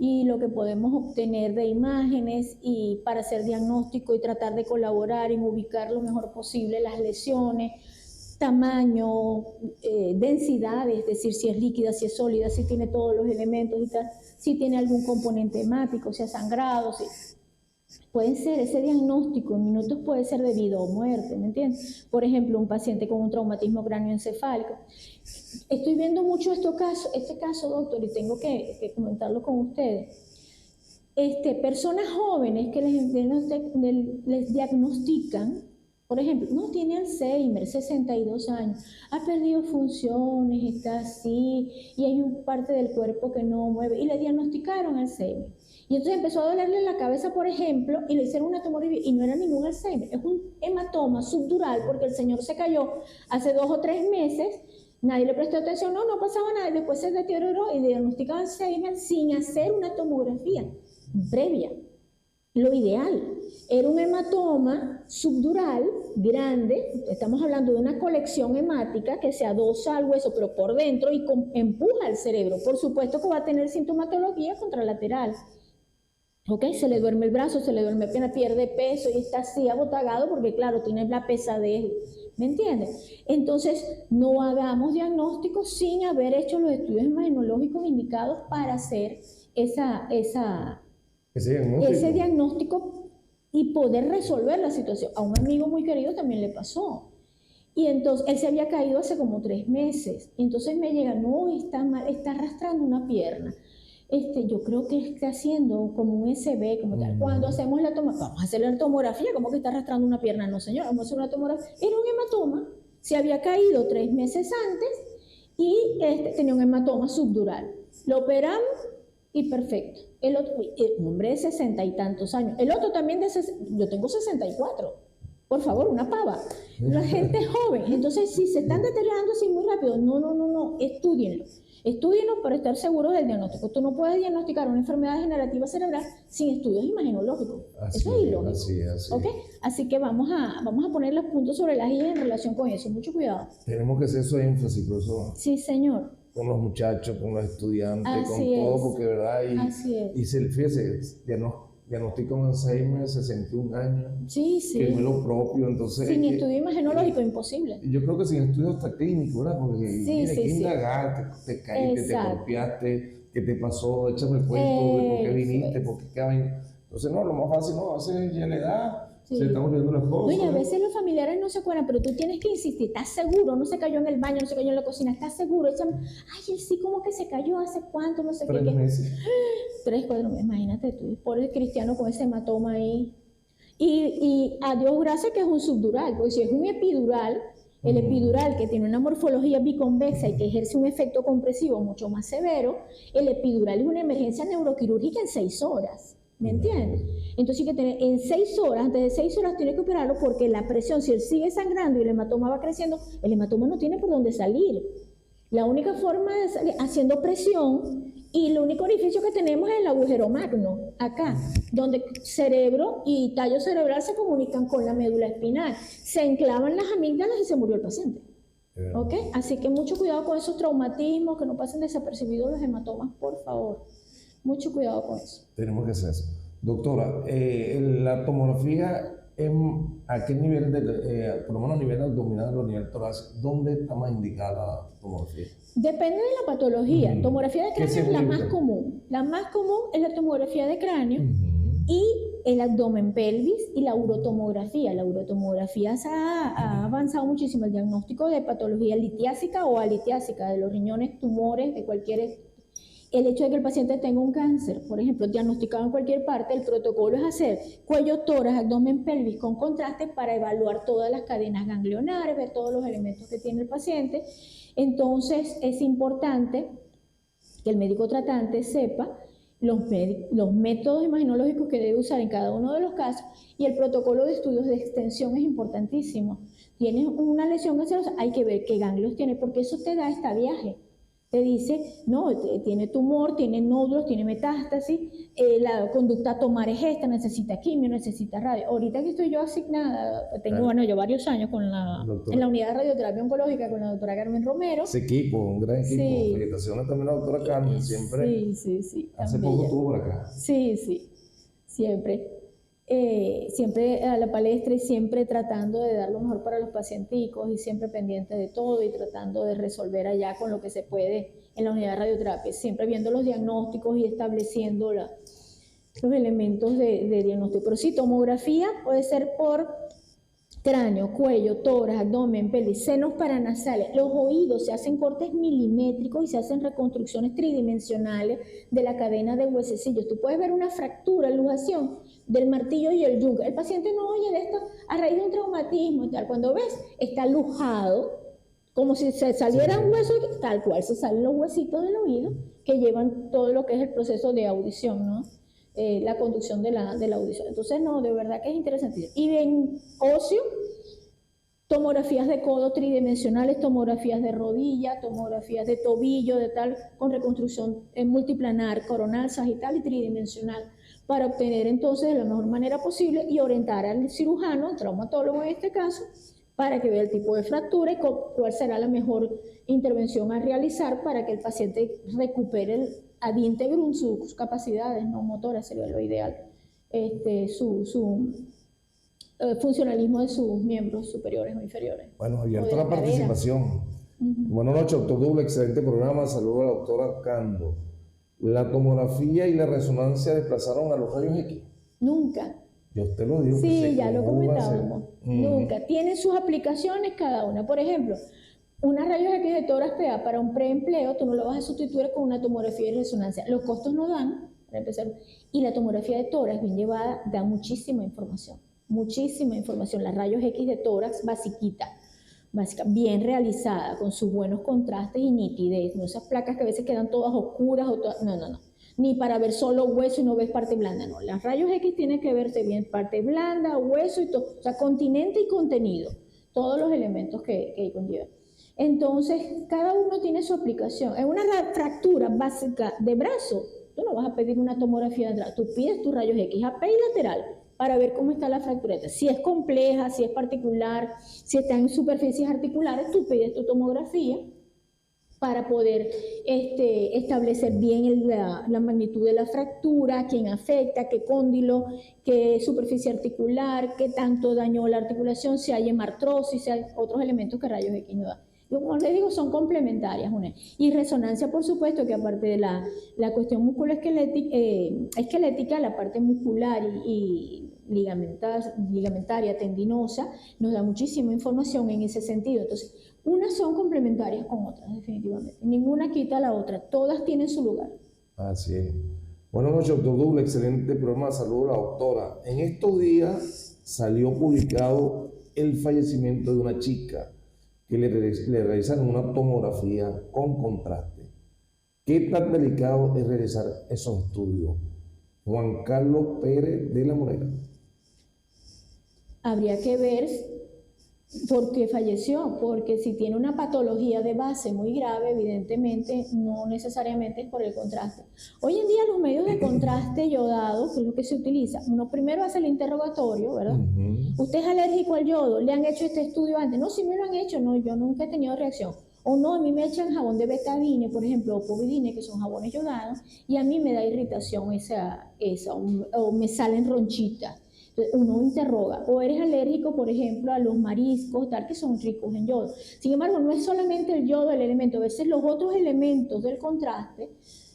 y lo que podemos obtener de imágenes y para hacer diagnóstico y tratar de colaborar en ubicar lo mejor posible las lesiones, tamaño, densidad, es decir, si es líquida, si es sólida, si tiene todos los elementos y tal, si tiene algún componente hemático, si ha sangrado, si... Puede ser, ese diagnóstico en minutos puede ser de vida o muerte, ¿me entiendes? Por ejemplo, un paciente con un traumatismo cráneoencefálico. Estoy viendo mucho este caso, doctor, y tengo que comentarlo con ustedes. Personas jóvenes que les diagnostican, por ejemplo, no tiene Alzheimer, 62 años, ha perdido funciones, está así, y hay una parte del cuerpo que no mueve, y le diagnosticaron Alzheimer. Y entonces empezó a dolerle la cabeza, por ejemplo, y le hicieron una tomografía, y no era ningún Alzheimer, es un hematoma subdural, porque el señor se cayó hace 2 o 3 meses, nadie le prestó atención, no pasaba nada, y después se deterioró y diagnosticaron Alzheimer sin hacer una tomografía previa. Lo ideal era un hematoma subdural grande, estamos hablando de una colección hemática que se adosa al hueso, pero por dentro y empuja al cerebro. Por supuesto que va a tener sintomatología contralateral. ¿Ok? Se le duerme el brazo, se le duerme la pierna, pierde peso y está así abotagado porque, claro, tiene la pesadez. ¿Me entiendes? Entonces, no hagamos diagnósticos sin haber hecho los estudios imagenológicos indicados para hacer ese diagnóstico y poder resolver la situación. A un amigo muy querido también le pasó. Y entonces, él se había caído hace como 3 meses. Y entonces me llega, no, está mal, está arrastrando una pierna. Yo creo que está haciendo como un SB, como tal. Cuando hacemos la tomografía, vamos a hacer la tomografía, ¿cómo que está arrastrando una pierna? No, señor, vamos a hacer una tomografía. Era un hematoma, se había caído 3 meses antes y tenía un hematoma subdural. Lo operamos y perfecto. El otro, un hombre de 60 y tantos años. El otro también yo tengo 64. Por favor, una pava. La gente joven. Entonces, si se están deteriorando así muy rápido, no, estudienlo. Estudienlo para estar seguros del diagnóstico. Tú no puedes diagnosticar una enfermedad degenerativa cerebral sin estudios imagenológicos. Eso es ilógico. Así. ¿Okay? Así que vamos a poner los puntos sobre las IES en relación con eso. Mucho cuidado. Tenemos que hacer eso énfasis, profesor. Sí, señor. Con los muchachos, con los estudiantes, Así con todo, es. porque verdad, Así es. y fíjese, diagnostico en Alzheimer, 61 años, Sí. que no es lo propio, entonces... Sin estudio imagenológico, imposible. Yo creo que sin estudio hasta clínico, ¿verdad? Porque hay que indagar, te caíste, te golpeaste, ¿qué te pasó? Échame el cuento de por qué viniste, por qué caben. Entonces, no, lo más fácil, no, hace ya la edad, se están olvidando las cosas. Oye, a veces los familiares no se acuerdan, pero tú tienes que insistir, ¿estás seguro? No se cayó en el baño, no se cayó en la cocina, ¿estás seguro? Ay, él sí, como que se cayó, ¿hace cuánto? No sé 3 qué. meses. 3, 4 meses, imagínate tú, pobre cristiano con ese hematoma ahí. Y a Dios gracias que es un subdural, porque si es un epidural, el epidural que tiene una morfología biconvexa y que ejerce un efecto compresivo mucho más severo, el epidural es una emergencia neuroquirúrgica en 6 horas. ¿Me entiendes? Entonces hay que tener en 6 horas, antes de 6 horas tiene que operarlo porque la presión, si él sigue sangrando y el hematoma va creciendo, el hematoma no tiene por dónde salir. La única forma de salir haciendo presión y el único orificio que tenemos es el agujero magno, acá, donde cerebro y tallo cerebral se comunican con la médula espinal. Se enclavan las amígdalas y se murió el paciente. ¿Ok? Así que mucho cuidado con esos traumatismos, que no pasen desapercibidos los hematomas, por favor. Mucho cuidado con eso. Tenemos que hacer eso. Doctora, la tomografía, ¿a qué nivel, por lo menos a nivel abdominal o a nivel torácico, dónde está más indicada la tomografía? Depende de la patología. Tomografía de cráneo es la más busca? común. La más común es la tomografía de cráneo y el abdomen pelvis y la urotomografía. La urotomografía ha avanzado muchísimo. El diagnóstico de patología litiásica o alitiásica, de los riñones, tumores, de cualquier... El hecho de que el paciente tenga un cáncer, por ejemplo, diagnosticado en cualquier parte, el protocolo es hacer cuello, tórax, abdomen, pelvis con contraste para evaluar todas las cadenas ganglionares, ver todos los elementos que tiene el paciente. Entonces, es importante que el médico tratante sepa los métodos imaginológicos que debe usar en cada uno de los casos, y el protocolo de estudios de extensión es importantísimo. Tienes una lesión cancerosa, hay que ver qué ganglios tiene, porque eso te da esta viaje. Te dice, no, tiene tumor, tiene nódulos, tiene metástasis, la conducta a tomar es esta, necesita quimio, necesita radio. Ahorita que estoy yo asignada, tengo yo varios años en la unidad de radioterapia oncológica con la doctora Carmen Romero. Ese equipo, un gran equipo. Sí. Felicitaciones también a la doctora Carmen, siempre. Sí. Hace poco estuvo por acá. Sí, siempre. Siempre a la palestra y siempre tratando de dar lo mejor para los pacienticos y siempre pendiente de todo y tratando de resolver allá con lo que se puede en la unidad de radioterapia, siempre viendo los diagnósticos y estableciendo los elementos de diagnóstico. Pero sí, tomografía puede ser por cráneo, cuello, tórax, abdomen, pelvis, senos paranasales, los oídos, se hacen cortes milimétricos y se hacen reconstrucciones tridimensionales de la cadena de huesecillos. Tú puedes ver una fractura, luxación del martillo y el yunque. El paciente no oye de esto a raíz de un traumatismo y tal. Cuando ves, está lujado, como si se saliera un hueso, tal cual se salen los huesitos del oído que llevan todo lo que es el proceso de audición, ¿no? La conducción de la audición. Entonces, no, de verdad que es interesantísimo. Y en óseo, tomografías de codo tridimensionales, tomografías de rodilla, tomografías de tobillo, de tal, con reconstrucción multiplanar, coronal, sagital y tridimensional, para obtener entonces de la mejor manera posible y orientar al cirujano, al traumatólogo en este caso, para que vea el tipo de fractura y cuál será la mejor intervención a realizar para que el paciente recupere ad integrum sus capacidades no motoras, sería lo ideal, su funcionalismo de sus miembros superiores o inferiores. Bueno, abierta la participación. Buenas noches, doctor Douglas, excelente programa. Saludos a la doctora Cando. ¿La tomografía y la resonancia desplazaron a los rayos X? Nunca. Yo te lo digo. Sí, ya lo comentábamos. Nunca. Tienen sus aplicaciones cada una. Por ejemplo, una rayos X de tórax PA para un preempleo, tú no lo vas a sustituir con una tomografía de resonancia. Los costos no dan, para empezar. Y la tomografía de tórax bien llevada da muchísima información. Muchísima información. Las rayos X de tórax básica, bien realizada, con sus buenos contrastes y nitidez. No esas placas que a veces quedan todas oscuras. No. Ni para ver solo hueso y no ves parte blanda. No, las rayos X tienen que verse bien parte blanda, hueso y todo. O sea, continente y contenido. Todos los elementos que conllevan. Entonces, cada uno tiene su aplicación. En una fractura básica de brazo, tú no vas a pedir una tomografía de brazo. Tú pides tus rayos X AP y lateral para ver cómo está la fractureta. Si es compleja, si es particular, si está en superficies articulares, tú pides tu tomografía para poder establecer bien la magnitud de la fractura, quién afecta, qué cóndilo, qué superficie articular, qué tanto dañó la articulación, si hay hemartrosis, si hay otros elementos que rayos X no dan. Yo, como les digo, son complementarias. Y resonancia, por supuesto, que aparte de la cuestión musculoesquelética, la parte muscular y ligamentaria, tendinosa, nos da muchísima información en ese sentido. Entonces, unas son complementarias con otras, definitivamente. Ninguna quita a la otra, todas tienen su lugar. Así es. Buenas noches, doctor Douglas, excelente programa. Saludos a la doctora. En estos días salió publicado el fallecimiento de una chica que le realizaron una tomografía con contraste. ¿Qué tan delicado es realizar esos estudios? Juan Carlos Pérez de la Morena. Habría que ver por qué falleció, porque si tiene una patología de base muy grave, evidentemente no necesariamente es por el contraste. Hoy en día los medios de contraste yodado, que es lo que se utiliza, uno primero hace el interrogatorio, ¿verdad? ¿Usted es alérgico al yodo? ¿Le han hecho este estudio antes? No, sí me lo han hecho, no, yo nunca he tenido reacción. O no, a mí me echan jabón de betadine, por ejemplo, o povidine, que son jabones yodados, y a mí me da irritación o me salen ronchitas. Entonces uno interroga, o eres alérgico, por ejemplo, a los mariscos, tal, que son ricos en yodo. Sin embargo, no es solamente el yodo el elemento, a veces los otros elementos del contraste,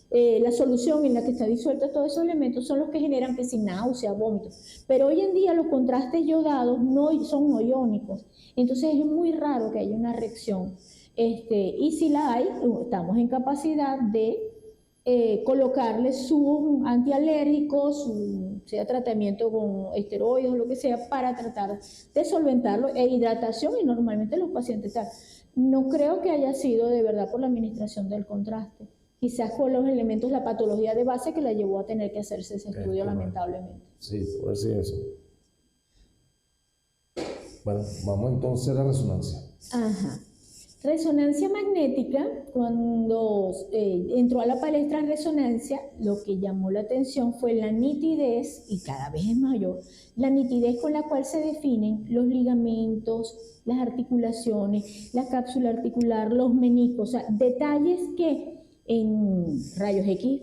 la solución en la que está disuelta todos esos elementos son los que generan que sin náusea, vómitos. Pero hoy en día los contrastes yodados son no iónicos, entonces es muy raro que haya una reacción. Y si la hay, estamos en capacidad de colocarle sus antialérgicos, sea tratamiento con esteroides o lo que sea, para tratar de solventarlo, hidratación, y normalmente los pacientes tal. No creo que haya sido de verdad por la administración del contraste, quizás por los elementos, la patología de base que la llevó a tener que hacerse ese estudio, lamentablemente. Sí, por así eso. Bueno, vamos entonces a la resonancia. Ajá. Resonancia magnética, cuando entró a la palestra resonancia, lo que llamó la atención fue la nitidez, y cada vez es mayor, la nitidez con la cual se definen los ligamentos, las articulaciones, la cápsula articular, los meniscos, o sea, detalles que en rayos X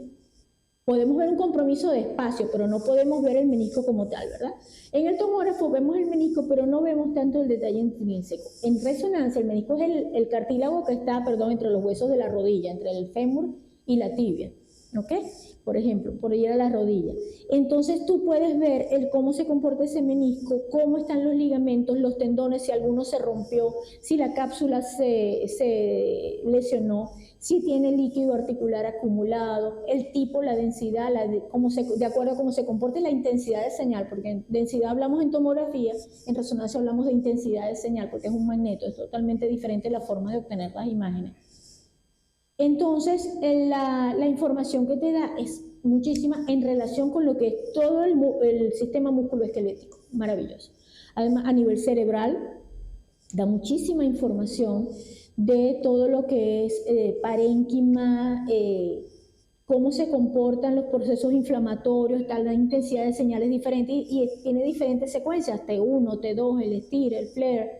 podemos ver un compromiso de espacio, pero no podemos ver el menisco como tal, ¿verdad? En el tomógrafo vemos el menisco, pero no vemos tanto el detalle intrínseco. En resonancia, el menisco es el cartílago que está, entre los huesos de la rodilla, entre el fémur y la tibia, ¿ok? Por ejemplo, por ir a la rodilla. Entonces tú puedes ver cómo se comporta ese menisco, cómo están los ligamentos, los tendones, si alguno se rompió, si la cápsula se lesionó, si tiene líquido articular acumulado, el tipo, la densidad, de acuerdo a cómo se comporte, la intensidad de señal, porque en densidad hablamos en tomografía, en resonancia hablamos de intensidad de señal, porque es un magneto, es totalmente diferente la forma de obtener las imágenes. Entonces, la información que te da es muchísima en relación con lo que es todo el sistema musculoesquelético, maravilloso. Además, a nivel cerebral, da muchísima información de todo lo que es parénquima, cómo se comportan los procesos inflamatorios, tal, la intensidad de señales diferentes, y tiene diferentes secuencias, T1, T2, el STIR, el FLAIR,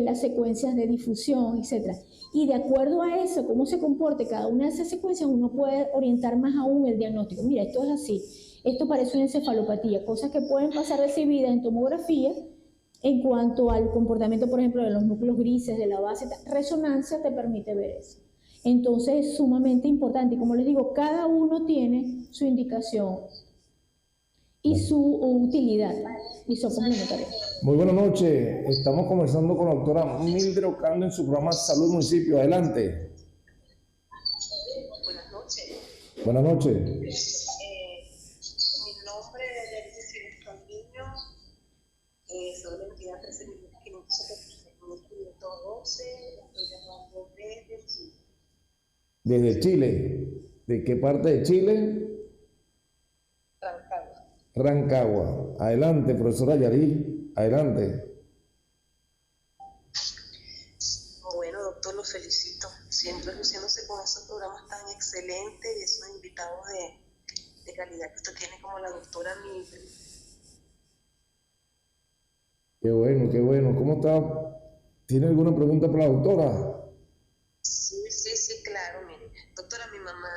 las secuencias de difusión, etc. Y de acuerdo a eso, cómo se comporte cada una de esas secuencias, uno puede orientar más aún el diagnóstico. Mira, esto es así, esto parece una encefalopatía, cosas que pueden pasar recibidas en tomografía. En cuanto al comportamiento, por ejemplo, de los núcleos grises, de la base, resonancia te permite ver eso. Entonces es sumamente importante, y como les digo, cada uno tiene su indicación y su utilidad, y son complementarios. Muy buenas noches, estamos conversando con la doctora Mildred Ocando en su programa Salud Municipio. Adelante. Buenas noches. Buenas noches. Mi nombre es Cecilia Campiño, soy de la entidad 13.512, estoy llamando desde Chile. Desde Chile. ¿De qué parte de Chile? Rancagua. Rancagua. Adelante, profesora Yarí. Adelante. Bueno, doctor, lo felicito. Siempre luciéndose con esos programas tan excelentes y esos invitados de calidad que usted tiene, como la doctora Mildred. Qué bueno, qué bueno. ¿Cómo está? ¿Tiene alguna pregunta para la doctora? Sí, claro. Mire, doctora, mi mamá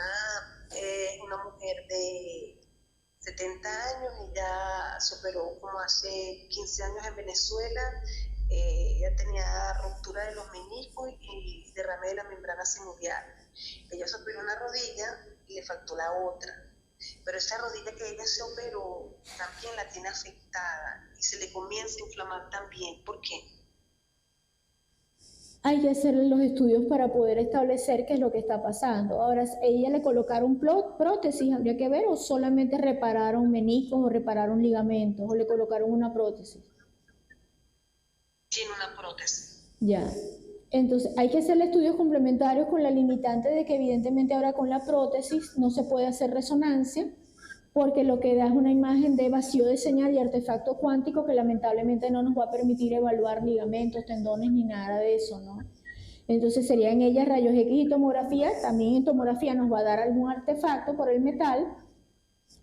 es una mujer de 70 años, ella se operó como hace 15 años en Venezuela. Ella tenía ruptura de los meniscos y derrame de la membrana sinovial. Ella se operó una rodilla y le faltó la otra. Pero esa rodilla que ella se operó también la tiene afectada y se le comienza a inflamar también. ¿Por qué? Hay que hacer los estudios para poder establecer qué es lo que está pasando. Ahora, ¿ella le colocaron prótesis? Habría que ver, o solamente repararon meniscos o repararon ligamentos o le colocaron una prótesis. Tiene una prótesis. Ya. Entonces, hay que hacerle estudios complementarios con la limitante de que evidentemente ahora con la prótesis no se puede hacer resonancia, porque lo que da es una imagen de vacío de señal y artefacto cuántico que lamentablemente no nos va a permitir evaluar ligamentos, tendones ni nada de eso, ¿no? Entonces sería en ella rayos X y tomografía. También en tomografía nos va a dar algún artefacto por el metal,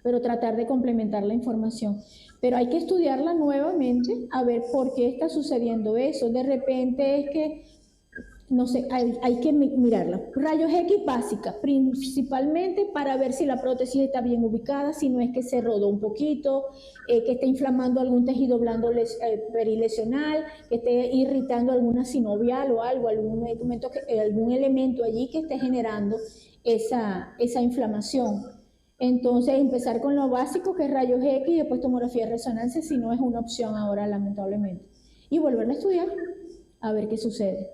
pero tratar de complementar la información. Pero hay que estudiarla nuevamente a ver por qué está sucediendo eso. De repente es que no sé, hay que mirarla. Rayos X básica, principalmente para ver si la prótesis está bien ubicada, si no es que se rodó un poquito, que esté inflamando algún tejido blando perilesional, que esté irritando alguna sinovial o algo, algún elemento allí que esté generando esa inflamación. Entonces, empezar con lo básico, que es rayos X, y después tomografía de resonancia, si no es una opción ahora, lamentablemente. Y volverla a estudiar, a ver qué sucede.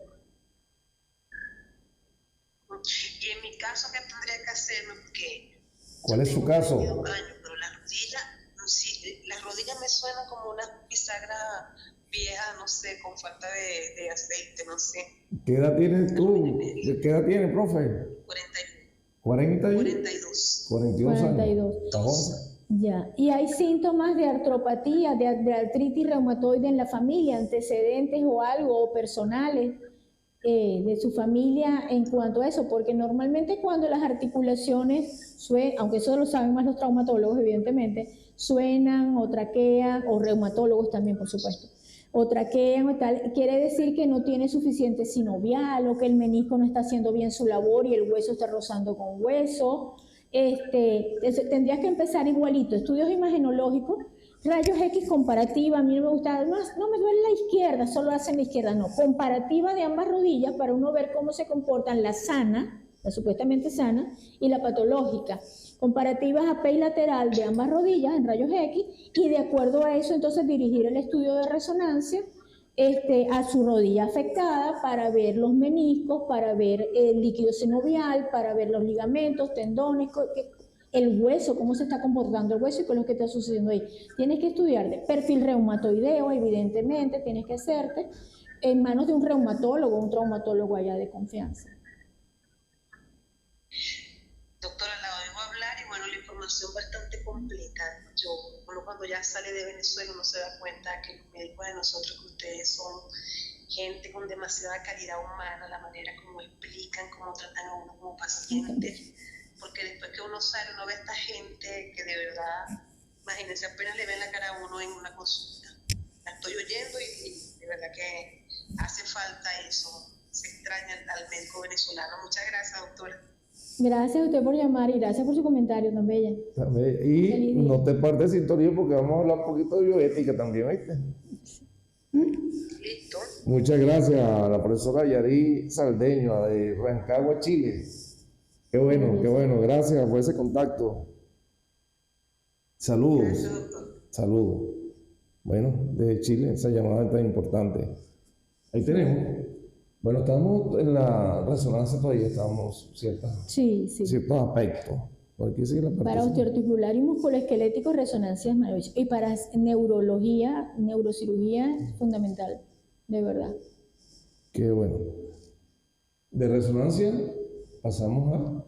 Y en mi caso, ¿qué tendría que hacerme? Porque ¿Cuál es su caso? Pero las rodillas, sí, las rodillas me suenan como una bisagra vieja, no sé, con falta de aceite, no sé. ¿Qué edad tienes tú? ¿Qué edad tienes, profe? 42. 42 años. Ya. Y hay síntomas de artropatía, de artritis reumatoide en la familia, antecedentes o algo, o personales de su familia en cuanto a eso, porque normalmente cuando las articulaciones suenan, aunque eso lo saben más los traumatólogos evidentemente, suenan o traquean, o reumatólogos también por supuesto, o traquean o tal, quiere decir que no tiene suficiente sinovial o que el menisco no está haciendo bien su labor y el hueso está rozando con hueso. Tendrías que empezar igualito, estudios imagenológicos, rayos X comparativa. A mí no me gusta, no me duele la izquierda, solo hacen la izquierda, no, comparativa de ambas rodillas para uno ver cómo se comportan la sana, la supuestamente sana, y la patológica. Comparativas AP y lateral de ambas rodillas en rayos X, y de acuerdo a eso entonces dirigir el estudio de resonancia a su rodilla afectada para ver los meniscos, para ver el líquido sinovial, para ver los ligamentos, tendones, el hueso, cómo se está comportando el hueso y qué es lo que está sucediendo ahí. Tienes que estudiar de perfil reumatoideo, evidentemente, tienes que hacerte en manos de un reumatólogo, un traumatólogo allá de confianza. Doctora, la oigo hablar y bueno, la información bastante completa. Uno cuando ya sale de Venezuela uno se da cuenta que los médicos de nosotros, que ustedes son gente con demasiada calidad humana, la manera como explican, cómo tratan a uno como paciente, porque después que uno sale, uno ve a esta gente que de verdad, imagínense, apenas le ven la cara a uno en una consulta. La estoy oyendo y de verdad que hace falta eso, se extraña al médico venezolano. Muchas gracias, doctora. Gracias a usted por llamar y gracias por su comentario tan bella. Y no te partes de sintonía porque vamos a hablar un poquito de bioética también, ¿viste? Listo. Muchas gracias a la profesora Yari Saldeño de Rancagua, Chile. Qué bueno, gracias por ese contacto. Saludos. Gracias, doctor. Saludos. Bueno, de Chile, esa llamada tan importante. Ahí tenemos. Bueno, estamos en la resonancia todavía, estamos ciertos aspectos. Porque sí, para osteoarticular y musculoesquelético, resonancia es maravilloso. Y para neurología, neurocirugía es fundamental, de verdad. Qué bueno. De resonancia pasamos a...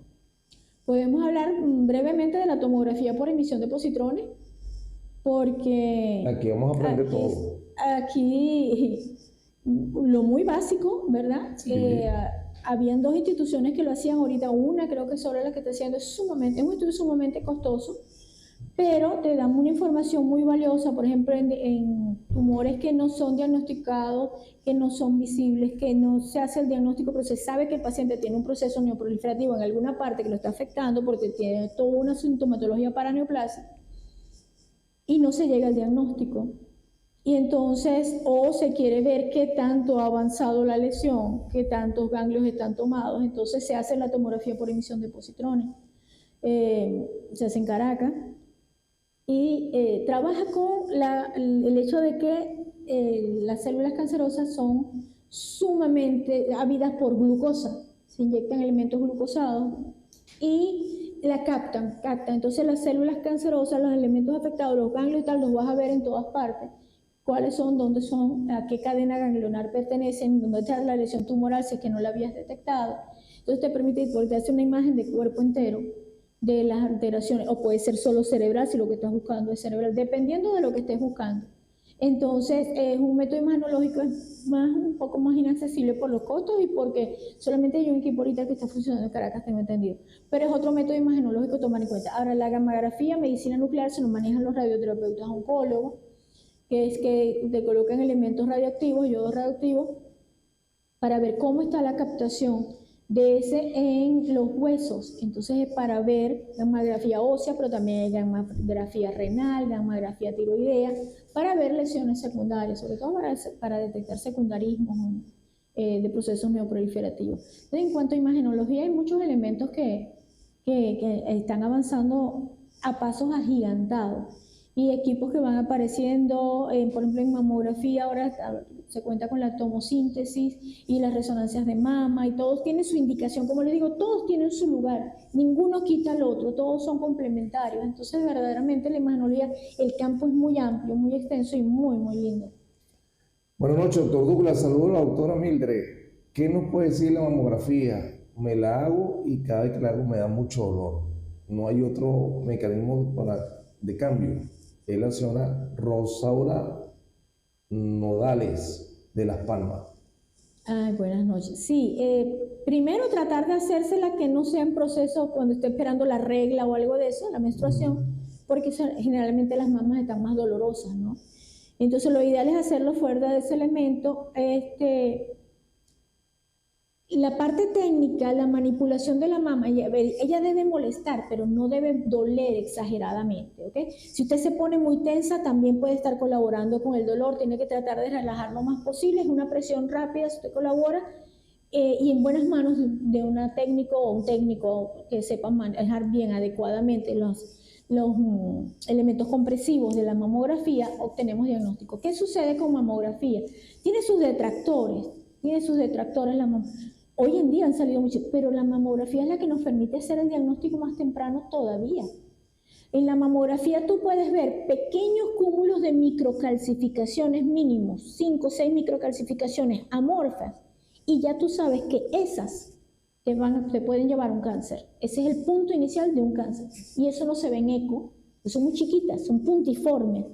Podemos hablar brevemente de la tomografía por emisión de positrones, porque... Aquí vamos a aprender todo. Aquí... Lo muy básico, ¿verdad? Sí. Habían dos instituciones que lo hacían ahorita, una creo que solo la que está haciendo, es un estudio sumamente costoso, pero te dan una información muy valiosa, por ejemplo, en tumores que no son diagnosticados, que no son visibles, que no se hace el diagnóstico, pero se sabe que el paciente tiene un proceso neoproliferativo en alguna parte que lo está afectando porque tiene toda una sintomatología para neoplasia y no se llega al diagnóstico. Y entonces, o se quiere ver qué tanto ha avanzado la lesión, qué tantos ganglios están tomados, entonces se hace la tomografía por emisión de positrones. Se hace en Caracas y trabaja con el hecho de que las células cancerosas son sumamente ávidas por glucosa, se inyectan elementos glucosados y la captan. Entonces las células cancerosas, los elementos afectados, los ganglios y tal, los vas a ver en todas partes. Cuáles son, dónde son, a qué cadena ganglionar pertenecen, dónde está la lesión tumoral si es que no la habías detectado. Entonces te permite hacer una imagen de cuerpo entero de las alteraciones, o puede ser solo cerebral si lo que estás buscando es cerebral, dependiendo de lo que estés buscando. Entonces es un método imagenológico un poco más inaccesible por los costos y porque solamente hay un equipo ahorita que está funcionando en Caracas, tengo entendido. Pero es otro método imagenológico a tomar en cuenta. Ahora, la gammagrafía, medicina nuclear, se lo manejan los radioterapeutas oncólogos, que es que te colocan elementos radioactivos, yodo radioactivo, para ver cómo está la captación de ese en los huesos. Entonces, para ver gamografía ósea, pero también hay gamografía renal, gamografía tiroidea, para ver lesiones secundarias, sobre todo para detectar secundarismos de procesos neoproliferativos. Entonces, en cuanto a imagenología, hay muchos elementos que están avanzando a pasos agigantados, y equipos que van apareciendo, por ejemplo, en mamografía ahora se cuenta con la tomosíntesis y las resonancias de mama, y todos tienen su indicación, como les digo, todos tienen su lugar, ninguno quita al otro, todos son complementarios. Entonces, verdaderamente la imagenología, el campo es muy amplio, muy extenso y muy, muy lindo. Buenas noches, doctor Douglas. Saludos a la doctora Mildred. ¿Qué nos puede decir la mamografía? Me la hago y cada vez que la hago me da mucho dolor. No hay otro mecanismo de cambio. Es la señora Rosaura Nodales de Las Palmas. Ay, buenas noches. Sí, primero tratar de hacérsela que no sea en proceso cuando esté esperando la regla o algo de eso, la menstruación, porque generalmente las mamas están más dolorosas, ¿no? Entonces lo ideal es hacerlo fuera de ese elemento. La parte técnica, la manipulación de la mama, ella debe molestar, pero no debe doler exageradamente, ¿ok? Si usted se pone muy tensa, también puede estar colaborando con el dolor, tiene que tratar de relajar lo más posible, es una presión rápida, si usted colabora, y en buenas manos de una técnico o un técnico que sepa manejar bien, adecuadamente los elementos compresivos de la mamografía, obtenemos diagnóstico. ¿Qué sucede con mamografía? Tiene sus detractores la mamografía. Hoy en día han salido muchos, pero la mamografía es la que nos permite hacer el diagnóstico más temprano todavía. En la mamografía tú puedes ver pequeños cúmulos de microcalcificaciones mínimos, 5 o 6 microcalcificaciones amorfas, y ya tú sabes que esas te pueden llevar a un cáncer. Ese es el punto inicial de un cáncer. Y eso no se ve en eco, son muy chiquitas, son puntiformes.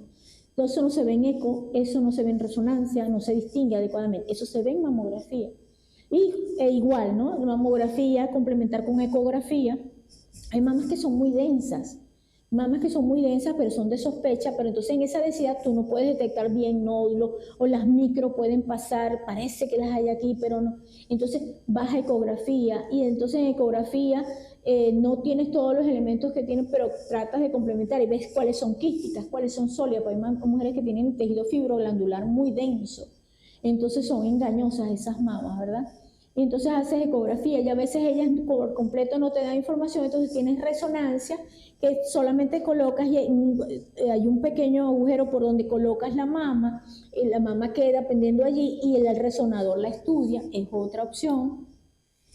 Entonces eso no se ve en eco, eso no se ve en resonancia, no se distingue adecuadamente. Eso se ve en mamografía. Igual, ¿no? Mamografía, complementar con ecografía. Hay mamas que son muy densas, pero son de sospecha, pero entonces en esa densidad tú no puedes detectar bien nódulos, o las micro pueden pasar, parece que las hay aquí, pero no. Entonces vas a ecografía, y entonces en ecografía no tienes todos los elementos que tienen, pero tratas de complementar y ves cuáles son quísticas, cuáles son sólidas, porque hay mujeres que tienen tejido fibroglandular muy denso, entonces son engañosas esas mamas, ¿verdad? Y entonces haces ecografía y a veces ellas por completo no te dan información, entonces tienes resonancia que solamente colocas y hay un pequeño agujero por donde colocas la mama queda pendiendo allí y el resonador la estudia, es otra opción,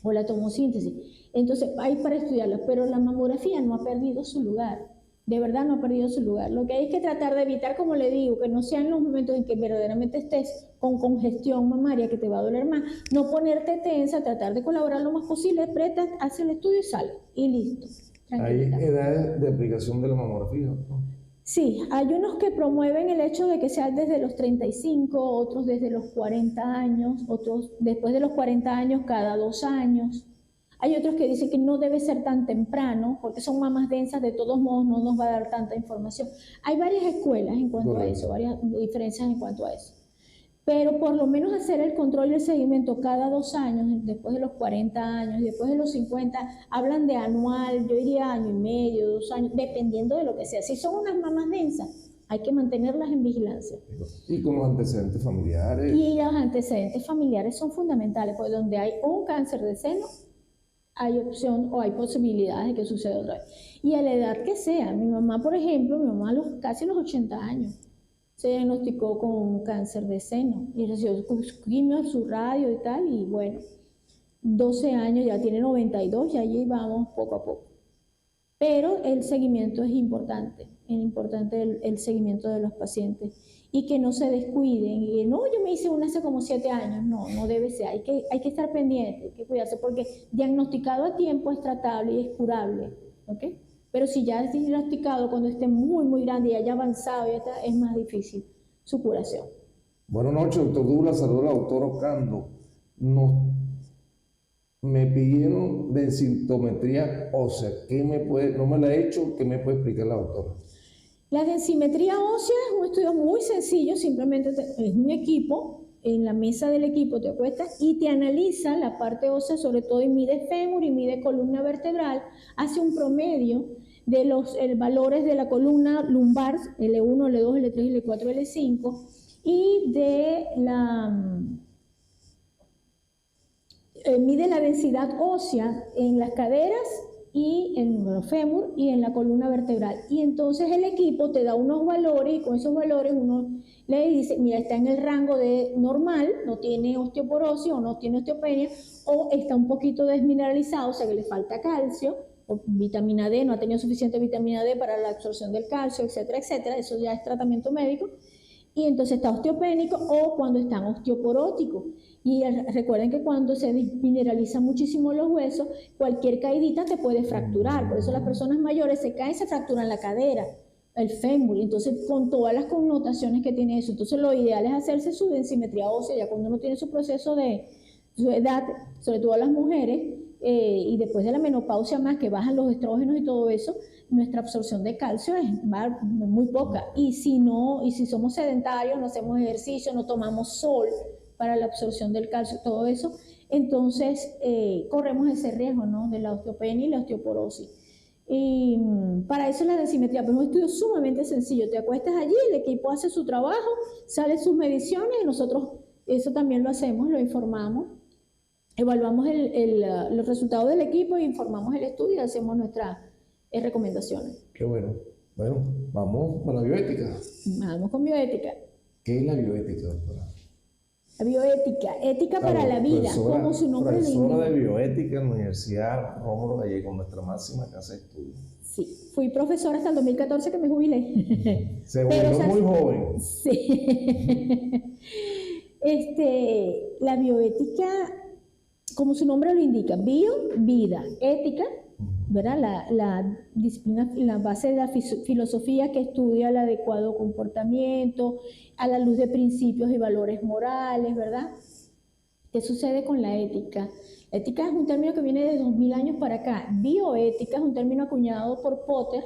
o la tomosíntesis. Entonces hay para estudiarla, pero la mamografía no ha perdido su lugar. De verdad no ha perdido su lugar. Lo que hay es que tratar de evitar, como le digo, que no sean los momentos en que verdaderamente estés con congestión mamaria que te va a doler más. No ponerte tensa, tratar de colaborar lo más posible, apretas, haces el estudio y sale. Y listo. ¿Hay edades de aplicación de la mamografía, ¿no? Sí, hay unos que promueven el hecho de que sea desde los 35, otros desde los 40 años, otros después de los 40 años cada 2 años. Hay otros que dicen que no debe ser tan temprano, porque son mamas densas, de todos modos no nos va a dar tanta información. Hay varias escuelas en cuanto a eso, varias diferencias en cuanto a eso. Pero por lo menos hacer el control y el seguimiento cada 2 años, después de los 40 años, después de los 50, hablan de anual, yo diría año y medio, 2 años, dependiendo de lo que sea. Si son unas mamas densas, hay que mantenerlas en vigilancia. Y con los antecedentes familiares. Y los antecedentes familiares son fundamentales, porque donde hay un cáncer de seno, hay opción o hay posibilidades de que suceda otra vez. Y a la edad que sea. Mi mamá, por ejemplo, a casi los 80 años, se diagnosticó con un cáncer de seno y recibió quimio, su radio y tal, y bueno, 12 años, ya tiene 92, y allí vamos poco a poco. Pero el seguimiento es importante el seguimiento de los pacientes, y que no se descuiden, y que no, yo me hice una hace como 7 años, no debe ser, hay que estar pendiente, hay que cuidarse, porque diagnosticado a tiempo es tratable y es curable, ¿ok? Pero si ya es diagnosticado cuando esté muy, muy grande y haya avanzado, es más difícil su curación. Buenas noches, doctor Douglas. Saludos a la doctora Ocando. Me pidieron densitometría ósea. No me la he hecho, ¿qué me puede explicar la doctora? La densimetría ósea es un estudio muy sencillo, simplemente es un equipo en la mesa del equipo, te acuestas y te analiza la parte ósea, sobre todo y mide fémur y mide columna vertebral, hace un promedio de los valores de la columna lumbar, L1, L2, L3, L4, L5, y de la... mide la densidad ósea en las caderas y en los fémur y en la columna vertebral. Y entonces el equipo te da unos valores y con esos valores uno le dice, mira, está en el rango de normal, no tiene osteoporosis o no tiene osteopenia, o está un poquito desmineralizado, o sea que le falta calcio, o vitamina D, no ha tenido suficiente vitamina D para la absorción del calcio, etcétera, etcétera. Eso ya es tratamiento médico. Y entonces está osteopénico o cuando están osteoporóticos. Y recuerden que cuando se mineralizan muchísimo los huesos, cualquier caidita te puede fracturar. Por eso las personas mayores se caen y se fracturan la cadera, el fémur. Entonces, con todas las connotaciones que tiene eso. Entonces, lo ideal es hacerse su densimetría ósea, ya cuando uno tiene su proceso de su edad, sobre todo las mujeres, y después de la menopausia más, que bajan los estrógenos y todo eso, nuestra absorción de calcio es muy poca. Y si somos sedentarios, no hacemos ejercicio, no tomamos sol para la absorción del calcio, todo eso, entonces corremos ese riesgo, ¿no?, de la osteopenia y la osteoporosis. Y para eso es la densimetría, pero es un estudio sumamente sencillo. Te acuestas allí, el equipo hace su trabajo, sale sus mediciones y nosotros eso también lo hacemos, lo informamos. Evaluamos los resultados del equipo, informamos el estudio y hacemos nuestras recomendaciones. Qué bueno. Bueno, vamos con la bioética. Vamos con bioética. ¿Qué es la bioética, doctora? La bioética, ética para la vida, como su nombre lo indica. Profesora de bioética en la Universidad Rómulo Gallego, nuestra máxima casa de estudio. Sí, fui profesora hasta el 2014 que me jubilé. Se jubiló muy joven. Sí. La bioética, como su nombre lo indica, bio, vida, ética, ¿verdad? La disciplina, la base de la filosofía que estudia el adecuado comportamiento a la luz de principios y valores morales, ¿verdad? ¿Qué sucede con la ética? La ética es un término que viene de 2000 años para acá. Bioética es un término acuñado por Potter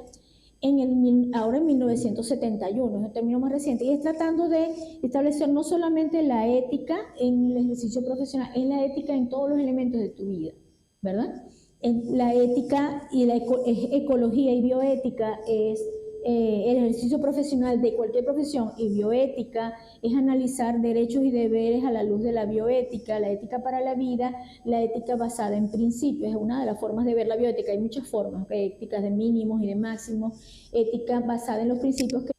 ahora en 1971, es un término más reciente, y es tratando de establecer no solamente la ética en el ejercicio profesional, es la ética en todos los elementos de tu vida, ¿verdad? La ética y la ecología y bioética es el ejercicio profesional de cualquier profesión, y bioética es analizar derechos y deberes a la luz de la bioética, la ética para la vida, la ética basada en principios, es una de las formas de ver la bioética. Hay muchas formas, ¿okay? Éticas de mínimos y de máximos, ética basada en los principios que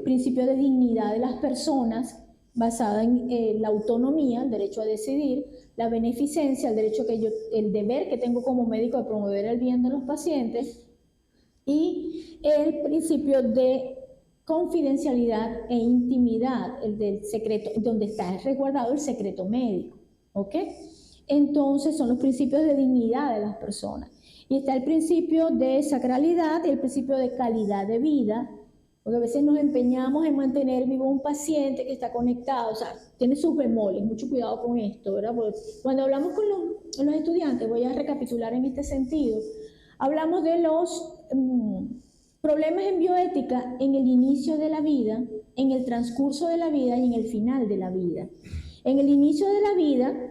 principio de dignidad de las personas, basada en la autonomía, el derecho a decidir, la beneficencia, el deber que tengo como médico de promover el bien de los pacientes, y el principio de confidencialidad e intimidad, el del secreto, donde está resguardado el secreto médico, ¿ok? Entonces son los principios de dignidad de las personas. Y está el principio de sacralidad y el principio de calidad de vida, porque a veces nos empeñamos en mantener vivo un paciente que está conectado, o sea, tiene sus bemoles, mucho cuidado con esto, ¿verdad? Porque cuando hablamos con los estudiantes, voy a recapitular en este sentido, hablamos de los problemas en bioética en el inicio de la vida, en el transcurso de la vida y en el final de la vida. En el inicio de la vida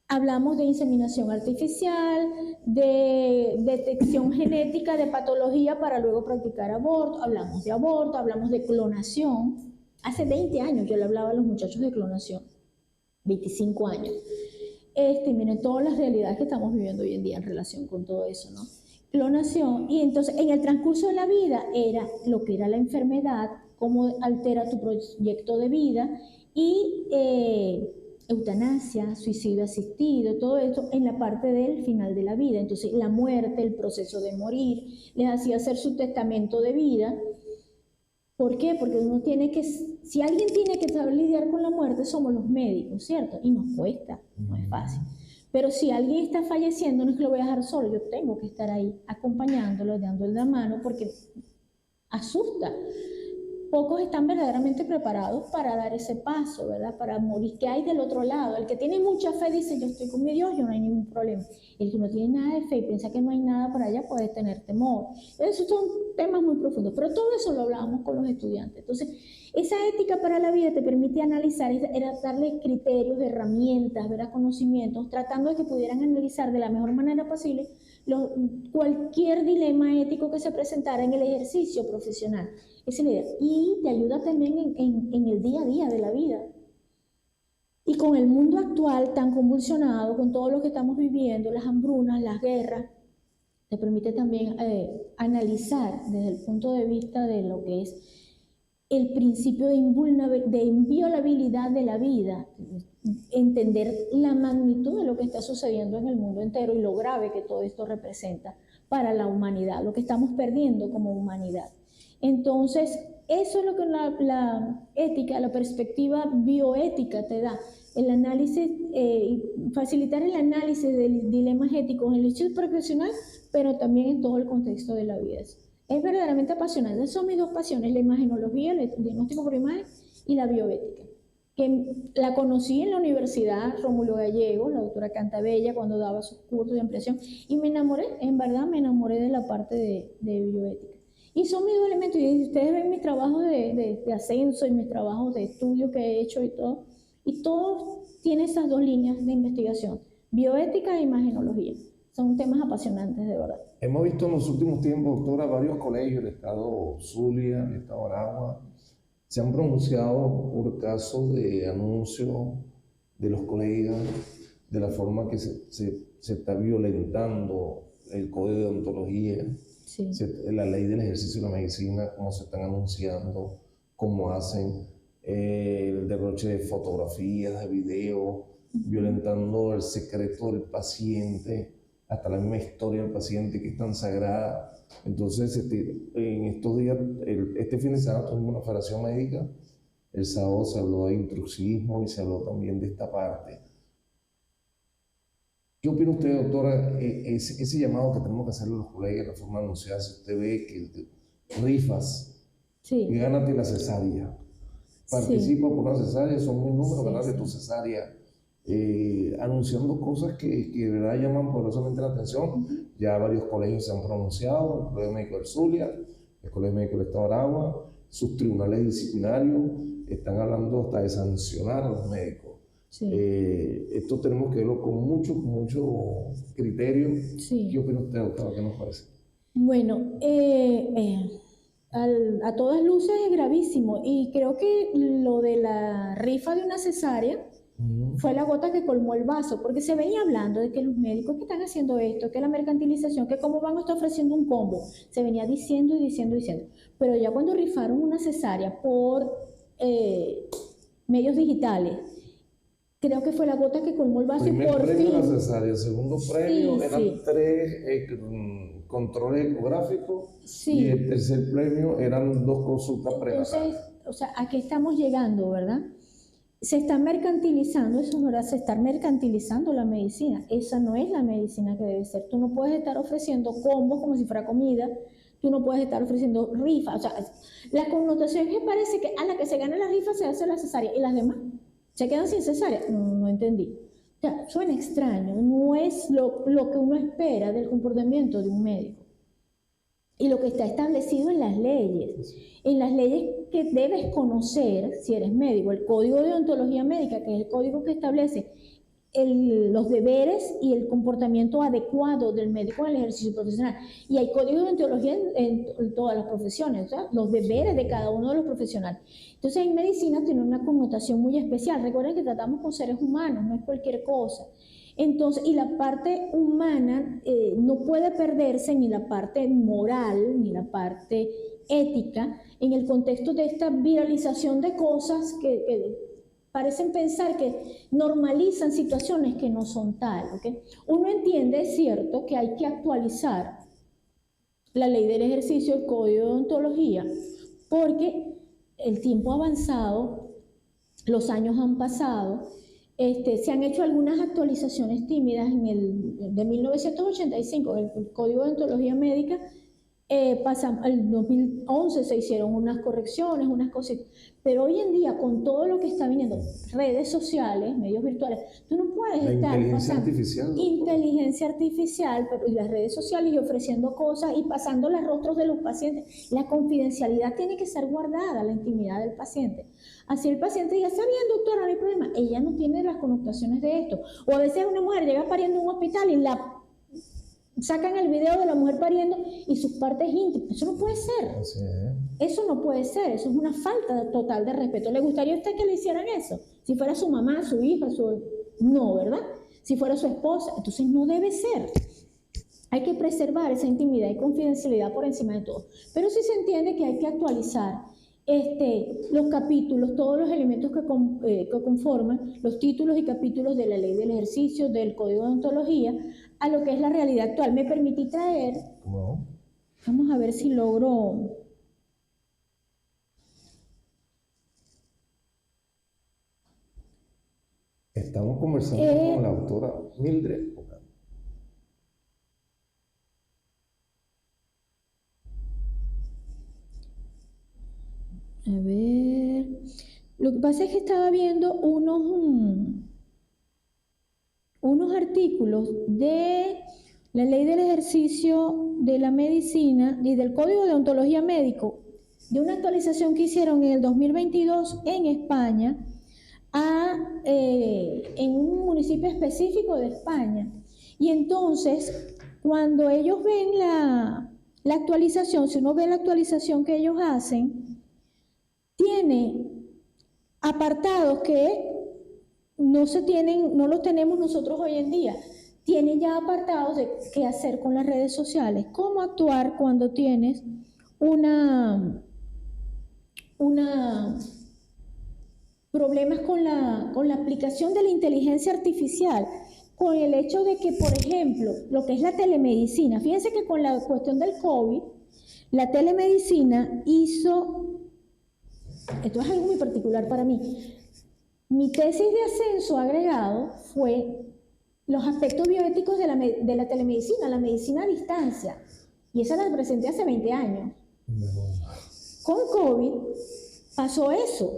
hablamos de inseminación artificial, de detección genética de patología para luego practicar aborto, hablamos de clonación. Hace 20 años yo le hablaba a los muchachos de clonación, 25 años. Miren todas las realidades que estamos viviendo hoy en día en relación con todo eso, ¿no? Clonación, y entonces en el transcurso de la vida era lo que era la enfermedad, cómo altera tu proyecto de vida, y eutanasia, suicidio asistido, todo esto en la parte del final de la vida. Entonces la muerte, el proceso de morir, les hacía hacer su testamento de vida. ¿Por qué? Porque uno tiene que, si alguien tiene que saber lidiar con la muerte, somos los médicos, ¿cierto? Y nos cuesta, no es fácil. Pero si alguien está falleciendo, no es que lo voy a dejar solo, yo tengo que estar ahí acompañándolo, dándole la mano, porque asusta. pocos están verdaderamente preparados para dar ese paso, ¿verdad? Para morir. ¿Qué hay del otro lado? El que tiene mucha fe dice, yo estoy con mi Dios, yo no hay ningún problema. El que no tiene nada de fe y piensa que no hay nada para allá puede tener temor. Esos son temas muy profundos, pero todo eso lo hablábamos con los estudiantes. Entonces, esa ética para la vida te permite analizar, era darle criterios, herramientas, ¿verdad? Conocimientos, tratando de que pudieran analizar de la mejor manera posible cualquier dilema ético que se presentara en el ejercicio profesional. Esa es la idea. Y te ayuda también en el día a día de la vida. Y con el mundo actual tan convulsionado, con todo lo que estamos viviendo, las hambrunas, las guerras, te permite también analizar desde el punto de vista de lo que es el principio de inviolabilidad de la vida, entender la magnitud de lo que está sucediendo en el mundo entero y lo grave que todo esto representa para la humanidad, lo que estamos perdiendo como humanidad. Entonces, eso es lo que la ética, la perspectiva bioética te da, el análisis, facilitar el análisis de dilemas éticos en el ejercicio profesional, pero también en todo el contexto de la vida. Es verdaderamente apasionante. Son mis dos pasiones, la imagenología, el diagnóstico por imagen y la bioética, que la conocí en la Universidad Rómulo Gallego, la doctora Cantabella, cuando daba sus cursos de ampliación, y me enamoré, en verdad me enamoré de la parte de bioética. Y son mis dos elementos, y ustedes ven mis trabajos de ascenso y mis trabajos de estudio que he hecho y todo tiene esas dos líneas de investigación, bioética e imagenología. Son temas apasionantes, de verdad. Hemos visto en los últimos tiempos, doctora, varios colegios, el estado Zulia, el estado Aragua, se han pronunciado por casos de anuncio de los colegas, de la forma que se está violentando el código de ontología, Sí. La ley del ejercicio de la medicina, cómo se están anunciando, cómo hacen el derroche de fotografías, de videos, violentando el secreto del paciente, hasta la misma historia del paciente que es tan sagrada. Entonces, en estos días, este fin de semana tuvimos una federación médica, el sábado se habló de intrusismo y se habló también de esta parte. ¿Qué opina usted, doctora, ese llamado que tenemos que hacerle a los colegas, la forma anunciada, si usted ve que rifas, Sí. y gánate la cesárea, participa por una cesárea, son muy números, gánate tu cesárea, anunciando cosas que de verdad llaman poderosamente la atención? Ya varios colegios se han pronunciado, el Colegio Médico del Zulia, el Colegio Médico del Estado de Aragua, sus tribunales disciplinarios están hablando hasta de sancionar a los médicos. Sí. Esto tenemos que verlo con mucho criterio. Sí. ¿Qué opina usted, doctora? ¿Qué nos parece? Bueno, a todas luces es gravísimo, y creo que lo de la rifa de una cesárea fue la gota que colmó el vaso, porque se venía hablando de que los médicos que están haciendo esto, que la mercantilización, que cómo van a estar ofreciendo un combo, se venía diciendo, pero ya cuando rifaron una cesárea por medios digitales, creo que fue la gota que colmó el vaso. Primer y por premio fin, la cesárea, segundo premio, sí, eran sí. 3 controles ecográficos, Sí. y el tercer premio eran 2 consultas prenatales. Entonces, o sea, ¿a qué estamos llegando, verdad? Se está mercantilizando, eso es verdad, se está mercantilizando la medicina. Esa no es la medicina que debe ser. Tú no puedes estar ofreciendo combos como si fuera comida, tú no puedes estar ofreciendo rifas. O sea, la connotación es que parece que a la que se gana la rifa se hace la cesárea, y las demás se quedan sin cesárea. No entendí. O sea, suena extraño, no es lo que uno espera del comportamiento de un médico. Y lo que está establecido en las leyes que debes conocer si eres médico, el Código de Ontología Médica, que es el código que establece los deberes y el comportamiento adecuado del médico en el ejercicio profesional. Y hay códigos de ontología en todas las profesiones, o sea, los deberes de cada uno de los profesionales. Entonces, en medicina tiene una connotación muy especial. Recuerden que tratamos con seres humanos, no es cualquier cosa. Entonces, y la parte humana no puede perderse, ni la parte moral, ni la parte ética, en el contexto de esta viralización de cosas que parecen pensar que normalizan situaciones que no son tal, ¿okay? Uno entiende, es cierto, que hay que actualizar la ley del ejercicio, el código de ontología, porque el tiempo ha avanzado, los años han pasado, se han hecho algunas actualizaciones tímidas de 1985, el Código de Ontología Médica El 2011 se hicieron unas correcciones, unas cositas, pero hoy en día con todo lo que está viniendo, redes sociales, medios virtuales, tú no puedes estar pasando inteligencia artificial, pero y las redes sociales y ofreciendo cosas y pasando los rostros de los pacientes. La confidencialidad tiene que ser guardada, la intimidad del paciente. Así el paciente diga, está bien doctora, no hay problema, ella no tiene las connotaciones de esto. O a veces una mujer llega pariendo en un hospital y sacan el video de la mujer pariendo y sus partes íntimas. Eso no puede ser. Eso no puede ser. Eso es una falta total de respeto. ¿Le gustaría a usted que le hicieran eso? Si fuera su mamá, su hija, no, ¿verdad? Si fuera su esposa. Entonces no debe ser. Hay que preservar esa intimidad y confidencialidad por encima de todo. Pero sí se entiende que hay que actualizar los capítulos, todos los elementos que conforman los títulos y capítulos de la ley del ejercicio, del código de ontología, a lo que es la realidad actual. Me permití traer, vamos a ver si logro, estamos conversando con la autora Mildred. A ver, lo que pasa es que estaba viendo unos artículos de la ley del ejercicio de la medicina y del código de ontología médico, de una actualización que hicieron en el 2022 en España, en un municipio específico de España. Y entonces, cuando ellos ven la actualización, si uno ve la actualización que ellos hacen, tiene apartados que no los tenemos nosotros hoy en día. Tiene ya apartados de qué hacer con las redes sociales, cómo actuar cuando tienes problemas con la aplicación de la inteligencia artificial, con el hecho de que, por ejemplo, lo que es la telemedicina. Fíjense que con la cuestión del COVID, la telemedicina hizo... Esto es algo muy particular para mí. Mi tesis de ascenso agregado fue los aspectos bioéticos de la telemedicina, la medicina a distancia. Y esa la presenté hace 20 años. Con COVID pasó eso.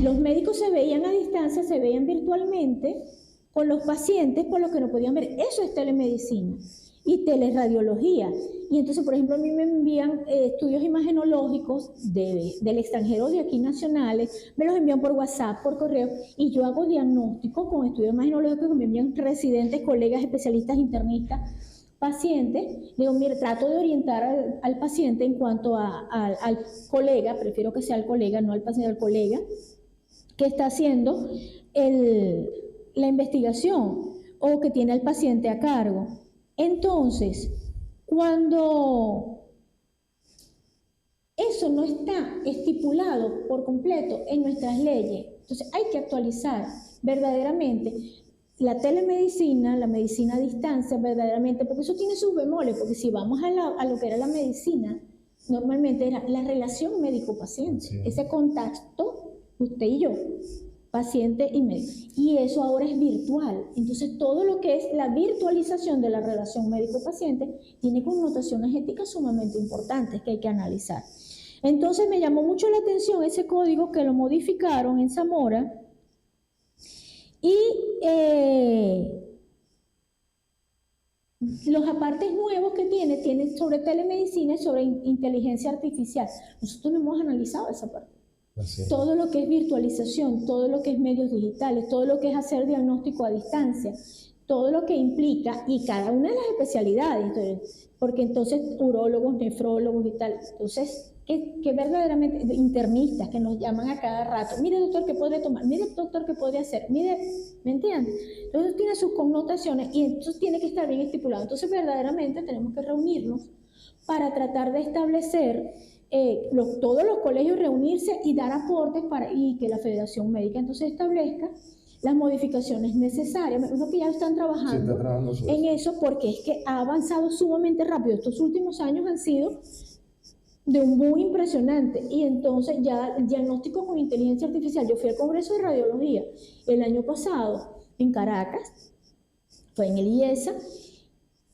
Los médicos se veían a distancia, se veían virtualmente con los pacientes por lo que no podían ver. Eso es telemedicina y teleradiología. Y entonces, por ejemplo, a mí me envían estudios imagenológicos del extranjero, de aquí nacionales, me los envían por WhatsApp, por correo, y yo hago diagnóstico con estudios imagenológicos que me envían residentes, colegas, especialistas, internistas, pacientes. Digo, mire, trato de orientar al paciente en cuanto al colega, prefiero que sea el colega, no al paciente, al colega, que está haciendo la investigación o que tiene al paciente a cargo. Entonces, cuando eso no está estipulado por completo en nuestras leyes, entonces hay que actualizar verdaderamente la telemedicina, la medicina a distancia verdaderamente, porque eso tiene sus bemoles, porque si vamos a lo que era la medicina, normalmente era la relación médico-paciente, ese contacto, usted y yo, paciente y médico. Y eso ahora es virtual. Entonces, todo lo que es la virtualización de la relación médico-paciente tiene connotaciones éticas sumamente importantes que hay que analizar. Entonces, me llamó mucho la atención ese código que lo modificaron en Zamora y los apartes nuevos que tienen sobre telemedicina y sobre inteligencia artificial. Nosotros no hemos analizado esa parte. Todo lo que es virtualización, todo lo que es medios digitales, todo lo que es hacer diagnóstico a distancia, todo lo que implica, y cada una de las especialidades, entonces, porque entonces urólogos, nefrólogos y tal, entonces, que verdaderamente, internistas que nos llaman a cada rato, mire doctor, ¿qué podría tomar? Mire doctor, ¿qué podría hacer? Mire, ¿me entiendes? Entonces tiene sus connotaciones y entonces tiene que estar bien estipulado. Entonces verdaderamente tenemos que reunirnos para tratar de establecer todos los colegios reunirse y dar aportes y que la Federación Médica entonces establezca las modificaciones necesarias. Uno que ya están trabajando en eso porque es que ha avanzado sumamente rápido. Estos últimos años han sido de un boom impresionante y entonces ya el diagnóstico con inteligencia artificial. Yo fui al Congreso de Radiología el año pasado en Caracas, fue en el IESA,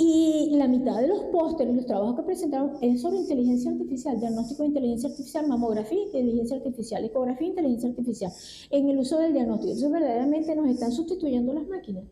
Y la mitad de los pósteres, los trabajos que presentaron, es sobre inteligencia artificial, diagnóstico de inteligencia artificial, mamografía, inteligencia artificial, ecografía, inteligencia artificial, en el uso del diagnóstico. Entonces, verdaderamente nos están sustituyendo las máquinas.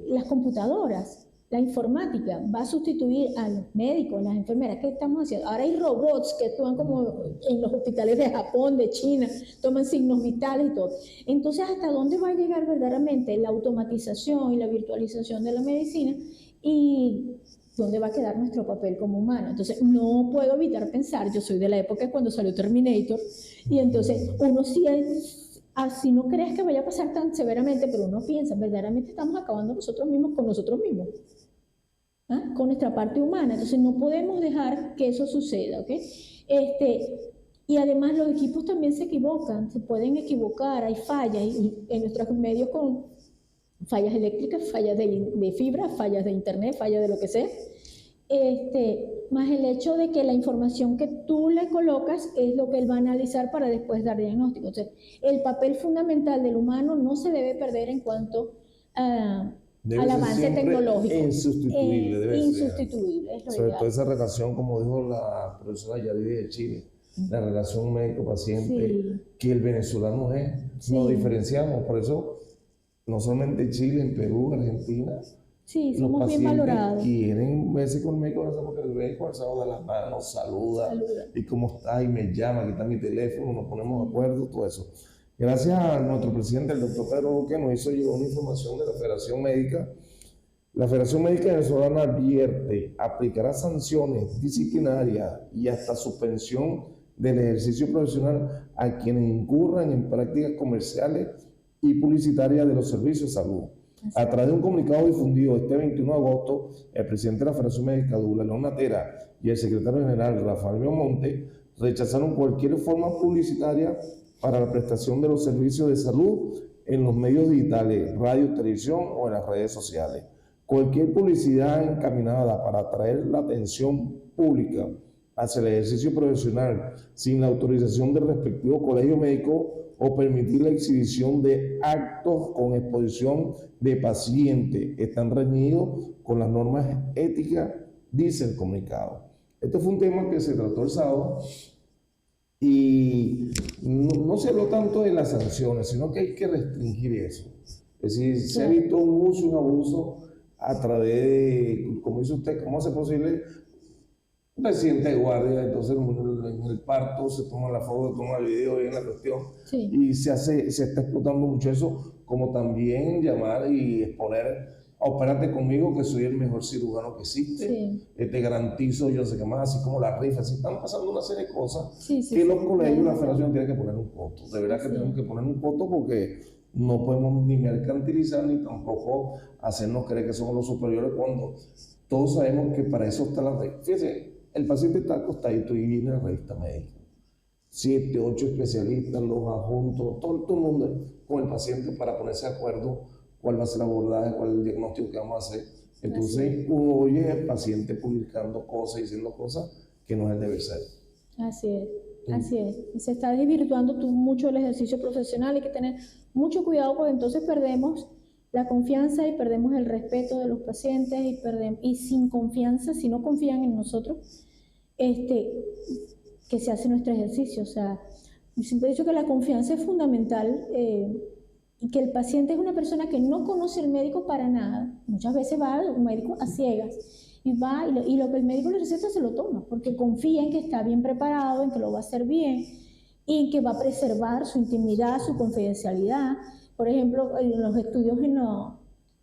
Las computadoras, la informática va a sustituir a los médicos, las enfermeras. ¿Qué estamos haciendo? Ahora hay robots que actúan como en los hospitales de Japón, de China, toman signos vitales y todo. Entonces, ¿hasta dónde va a llegar verdaderamente la automatización y la virtualización de la medicina? Y ¿dónde va a quedar nuestro papel como humano? Entonces, no puedo evitar pensar, yo soy de la época cuando salió Terminator, y entonces uno sí es, así no crees que vaya a pasar tan severamente, pero uno piensa, verdaderamente estamos acabando nosotros mismos con nosotros mismos, ¿ah? Con nuestra parte humana. Entonces no podemos dejar que eso suceda, ¿ok? Y además los equipos también se equivocan, se pueden equivocar, hay fallas en nuestros medios con fallas eléctricas, fallas de fibra, fallas de internet, fallas de lo que sea. Más el hecho de que la información que tú le colocas es lo que él va a analizar para después dar diagnóstico. Entonces, el papel fundamental del humano no se debe perder en cuanto al avance tecnológico. Insustituible, debe ser. Insustituible, es lo Sobre ideal. todo esa relación, como dijo la profesora Yadiri de Chile, la relación médico-paciente, Sí. que el venezolano es, Sí. nos diferenciamos. Por eso, no solamente en Chile, en Perú, Argentina, Sí, los somos bien pacientes valorados. quieren verse con el médico, porque el médico alzado de las manos, saluda, y cómo está, y me llama, aquí está mi teléfono, nos ponemos de acuerdo, todo eso. Gracias a nuestro presidente, el doctor Pedro Roque, nos hizo llegar una información de la Federación Médica. La Federación Médica Venezolana advierte, aplicará sanciones disciplinarias y hasta suspensión del ejercicio profesional a quienes incurran en prácticas comerciales y publicitarias de los servicios de salud. A través de un comunicado difundido este 21 de agosto, el presidente de la Federación Médica, Douglas León Natera, y el secretario general, Rafael Monte, rechazaron cualquier forma publicitaria para la prestación de los servicios de salud en los medios digitales, radio, televisión o en las redes sociales. Cualquier publicidad encaminada para atraer la atención pública hacia el ejercicio profesional sin la autorización del respectivo colegio médico o permitir la exhibición de actos con exposición de pacientes están reñidos con las normas éticas, dice el comunicado. Este fue un tema que se trató el sábado y no se habló tanto de las sanciones, sino que hay que restringir eso. Es decir, se ha visto un uso y un abuso a través de, como dice usted, ¿cómo hace posible? Un presidente de guardia, entonces en el parto se toma la foto, se toma el video y en la cuestión, sí. Y se está explotando mucho eso, como también llamar y exponer, opérate conmigo que soy el mejor cirujano que existe, sí. Te garantizo, yo no sé qué más, así como la rifa, así están pasando una serie de cosas que los colegios y la federación tienen que poner un costo, de verdad que tenemos que poner un costo porque no podemos ni mercantilizar ni tampoco hacernos creer que somos los superiores cuando todos sabemos que para eso está la regla. Fíjense, el paciente está acostadito y viene la revista médica. 7, 8 especialistas, los adjuntos, todo el mundo con el paciente para ponerse de acuerdo cuál va a ser la abordaje, cuál es el diagnóstico que vamos a hacer. Entonces uno oye al paciente publicando cosas, diciendo cosas que no es el deber ser. Así es. Así es, y se está desvirtuando mucho el ejercicio profesional, hay que tener mucho cuidado porque entonces perdemos la confianza y perdemos el respeto de los pacientes y sin confianza, si no confían en nosotros, que se hace nuestro ejercicio. O sea, siempre he dicho que la confianza es fundamental y que el paciente es una persona que no conoce al médico para nada, muchas veces va al médico a ciegas, y va y lo que el médico le receta se lo toma, porque confía en que está bien preparado, en que lo va a hacer bien, y en que va a preservar su intimidad, su confidencialidad. Por ejemplo, en los estudios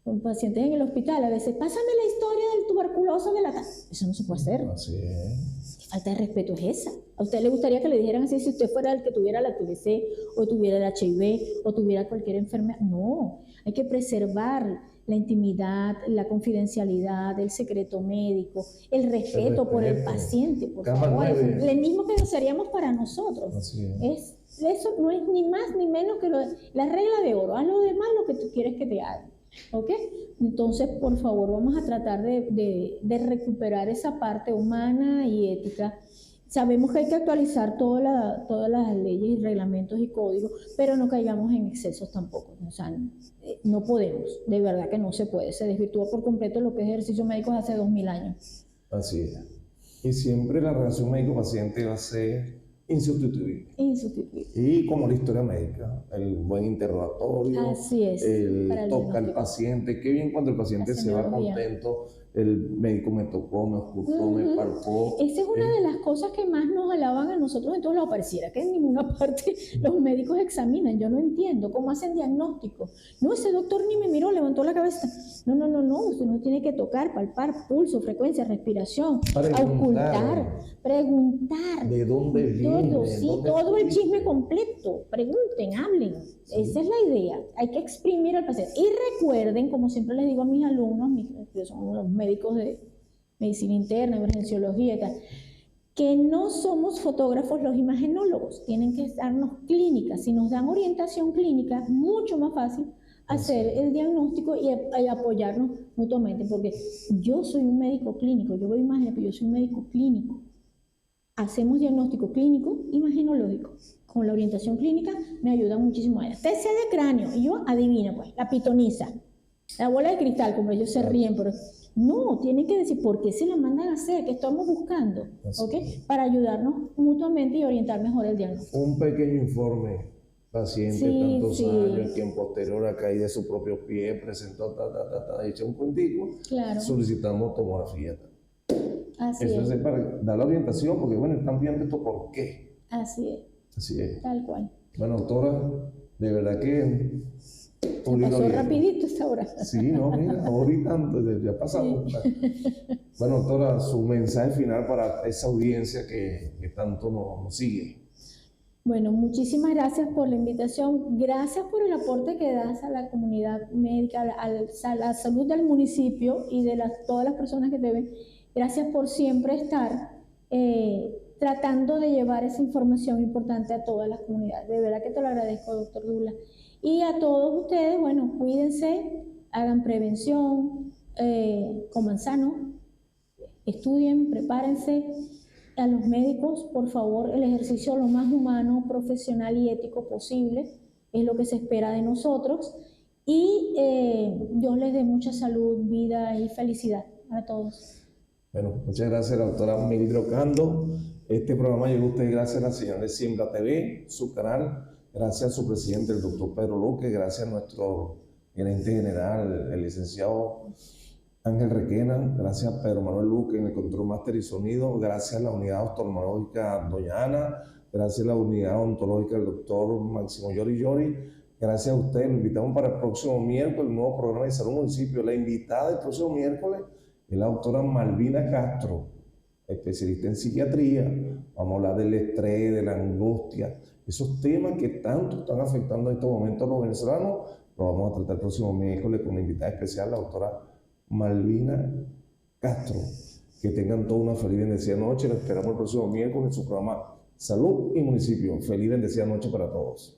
con pacientes en el hospital, a veces, pásame la historia del tuberculoso de la casa. Eso no se puede hacer. Así es. ¿Qué falta de respeto es esa? ¿A usted le gustaría que le dijeran así si usted fuera el que tuviera la TBC, o tuviera el HIV, o tuviera cualquier enfermedad? No, hay que preservar la intimidad, la confidencialidad, el secreto médico, el respeto por el paciente, por favor. Es el mismo que desearíamos para nosotros. Así es. Eso no es ni más ni menos que la regla de oro. Haz lo demás lo que tú quieres que te hagan. ¿Ok? Entonces, por favor, vamos a tratar de recuperar esa parte humana y ética Sabemos que hay que actualizar todas las leyes y reglamentos y códigos, pero no caigamos en excesos tampoco. O sea, no podemos, de verdad que no se puede. Se desvirtúa por completo lo que es ejercicio médico de hace 2000 años. Así es. Y siempre la relación médico-paciente va a ser insustituible. Insustituible. Y como la historia médica, el buen interrogatorio, Así es, el para el toca al diagnóstico. paciente, qué bien cuando el paciente La se va semiología. contento, el médico me tocó, me ocultó, me Ujú. palpó. Esa es una de las cosas que más nos alaban a nosotros en todos lados. Pareciera que en ninguna parte los médicos examinan. Yo no entiendo cómo hacen diagnóstico. No, ese doctor ni me miró, levantó la cabeza. No. Usted no tiene que tocar, palpar, pulso, frecuencia, respiración, auscultar, preguntar. ¿De dónde viene? Todo, sí, ¿Dónde todo el fuiste? chisme completo. Pregunten, hablen. Esa es la idea. Hay que exprimir al paciente. Y recuerden, como siempre les digo a mis alumnos, que son unos médicos de medicina interna, emergenciología y tal, que no somos fotógrafos los imagenólogos. Tienen que darnos clínicas. Si nos dan orientación clínica, es mucho más fácil hacer el diagnóstico y apoyarnos mutuamente. Porque yo soy un médico clínico. Yo veo imágenes, pero yo soy un médico clínico. Hacemos diagnóstico clínico, imagenológico. Con la orientación clínica me ayudan muchísimo a ellas. TC de cráneo, y yo adivino, pues, la pitoniza, la bola de cristal, como ellos se ríen, pero no, tienen que decir por qué se la mandan a hacer, qué estamos buscando, ¿ok? Para ayudarnos mutuamente y orientar mejor el diagnóstico. Un pequeño informe, paciente Sí, tantos sí. años, quien posterior a caída de su propio pie presentó, echa un puntico, Claro, solicitamos tomografía. así Eso es, es para dar la orientación, porque bueno, están viendo esto por qué. así es, Así es. tal cual. Bueno, doctora, de verdad que un lindo Pasó día. rapidito esta hora. Sí, no, mira, ahorita ya pasamos. Bueno, doctora, su mensaje final para esa audiencia que tanto nos sigue. Bueno, muchísimas gracias por la invitación, gracias por el aporte que das a la comunidad médica, a la salud del municipio y de todas las personas que te ven. Gracias por siempre estar tratando de llevar esa información importante a todas las comunidades. De verdad que te lo agradezco, doctor Douglas. Y a todos ustedes, bueno, cuídense, hagan prevención, coman sano, estudien, prepárense. A los médicos, por favor, el ejercicio lo más humano, profesional y ético posible es lo que se espera de nosotros. Y Dios les dé mucha salud, vida y felicidad a todos. Bueno, muchas gracias, la doctora Mildred Ocando. Este programa llegó a usted gracias a la señal de Siembra TV, su canal, gracias a su presidente, el doctor Pedro Luque, gracias a nuestro gerente general, el licenciado Ángel Requena, gracias a Pedro Manuel Luque en el control máster y sonido, gracias a la unidad oftalmológica Doña Ana, gracias a la unidad ontológica del doctor Máximo Llori, gracias a ustedes. Lo invitamos para el próximo miércoles, el nuevo programa de Salud Municipio. La invitada del próximo miércoles es la doctora Malvina Castro, especialista en psiquiatría. Vamos a hablar del estrés, de la angustia, esos temas que tanto están afectando en estos momentos a los venezolanos. Lo vamos a tratar el próximo miércoles con una invitada especial, la doctora Malvina Castro. Que tengan toda una feliz y bendecida noche. Nos esperamos el próximo miércoles en su programa Salud y Municipio. Feliz y bendecida noche para todos.